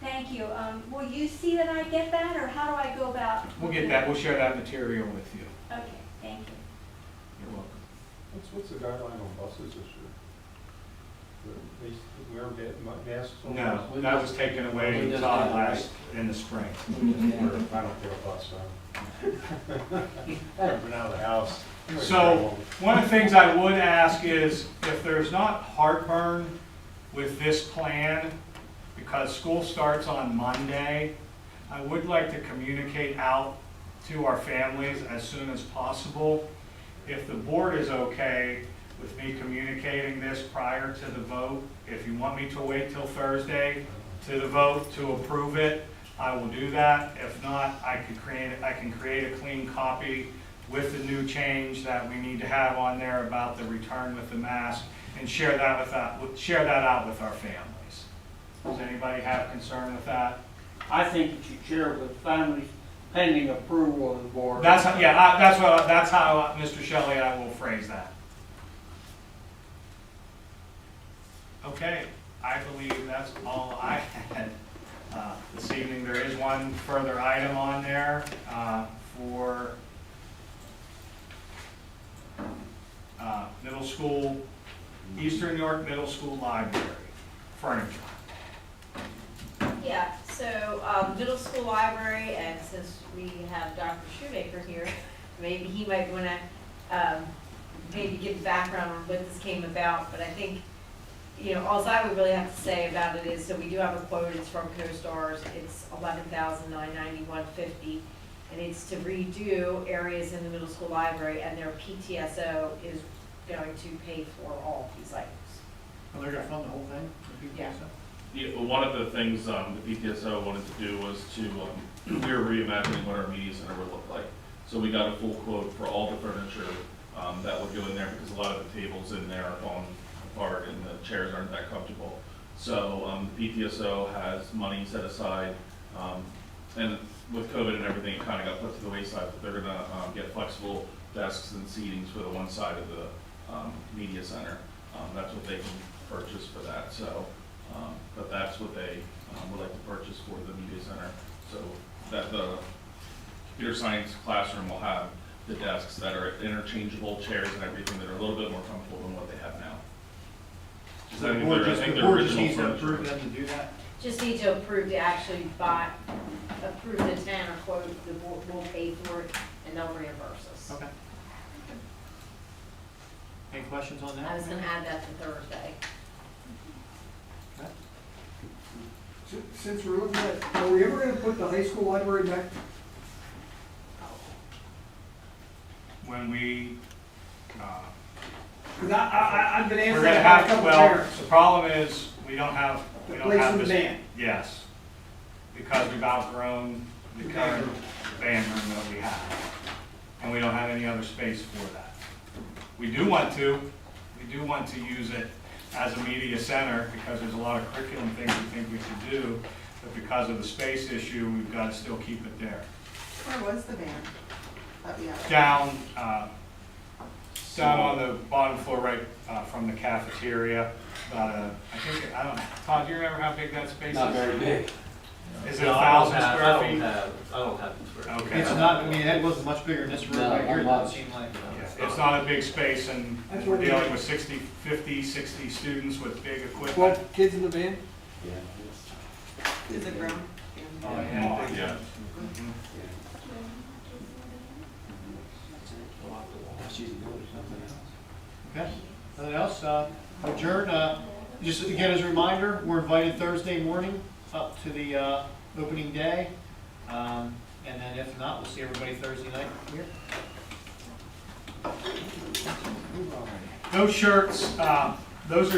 Thank you. Will you see that I get that, or how do I go about? We'll get that, we'll share that material with you. Okay, thank you. You're welcome. What's the guideline on buses this year? They wear masks on No, buses? that was taken away, just Todd, did, last, in the spring. I don't care a bus, so. I haven't been out of the house. So, one of the things I would ask is, if there's not heartburn with this plan, because school starts on Monday, I would like to communicate out to our families as soon as possible. If the board is okay with me communicating this prior to the vote, if you want me to wait till Thursday to the vote to approve it, I will do that. If not, I can create a clean copy with the new change that we need to have on there about the return with the mask, and share that out with our families. Does anybody have concern with that? I think you should share it with families pending approval of the board. That's how, Mr. Shelley, I will phrase that. Okay, I believe that's all I had this evening. There is one further item on there for middle school, Eastern York Middle School Library furniture. Yeah, so, middle school library, and since we have Dr. Shoemaker here, maybe he might wanna, maybe give background on what this came about, but I think, you know, all I would really have to say about it is, so we do have a quote, it's from CoStarz, it's $11,991.50, and it's to redo areas in the middle school library, and their PTSO is going to pay for all of these items. Oh, they're gonna fund the whole thing? Yeah. One of the things the PTSO wanted to do was to, we were reimagining what our media center would look like. So we got a full quote for all the furniture that would go in there, because a lot of the tables in there are falling apart and the chairs aren't that comfortable. So the PTSO has money set aside, and with COVID and everything, it kind of got put to the wayside, but they're gonna get flexible desks and seatings for the one side of the media center. That's what they can purchase for that, so, but that's what they would like to purchase for the media center. So that the computer science classroom will have the desks that are interchangeable chairs and everything that are a little bit more comfortable than what they have now. So the board just needs to approve them to do that? Just need to approve to actually approve the Tanner quote, the board will pay for it, and they'll reimburse us. Okay. Any questions on that? I was gonna add that to Thursday. Okay. Since we're looking at, are we ever gonna put the high school library back? When we, Cause I've been we're answering gonna by a have, couple well, parents. the problem is, we don't have Place in the this. band. Yes, because we've outgrown the The current band room. band room that we have. And we don't have any other space for that. We do want to use it as a media center, because there's a lot of curriculum things we think we should do, but because of the space issue, we've got to still keep it there. Where was the band? That we have? Down on the bottom floor, right from the cafeteria, I don't know, Todd, do you remember how big that space is? Not very big. Is it No, 1,000 square feet? I don't have the square feet. Okay. It's not, I mean, it wasn't much bigger than this room No, right here, it not doesn't seem like. It's not a big space, and That's we're what we- dealing with 50, 60 students with big equipment. 12 kids in the band? Yeah. Is it grown? Oh, yeah. Yeah. Mhm. Okay, nothing else? Adjourn, just again as a reminder, we're invited Thursday morning up to the opening day. And then if not, we'll see everybody Thursday night here. Those shirts, those are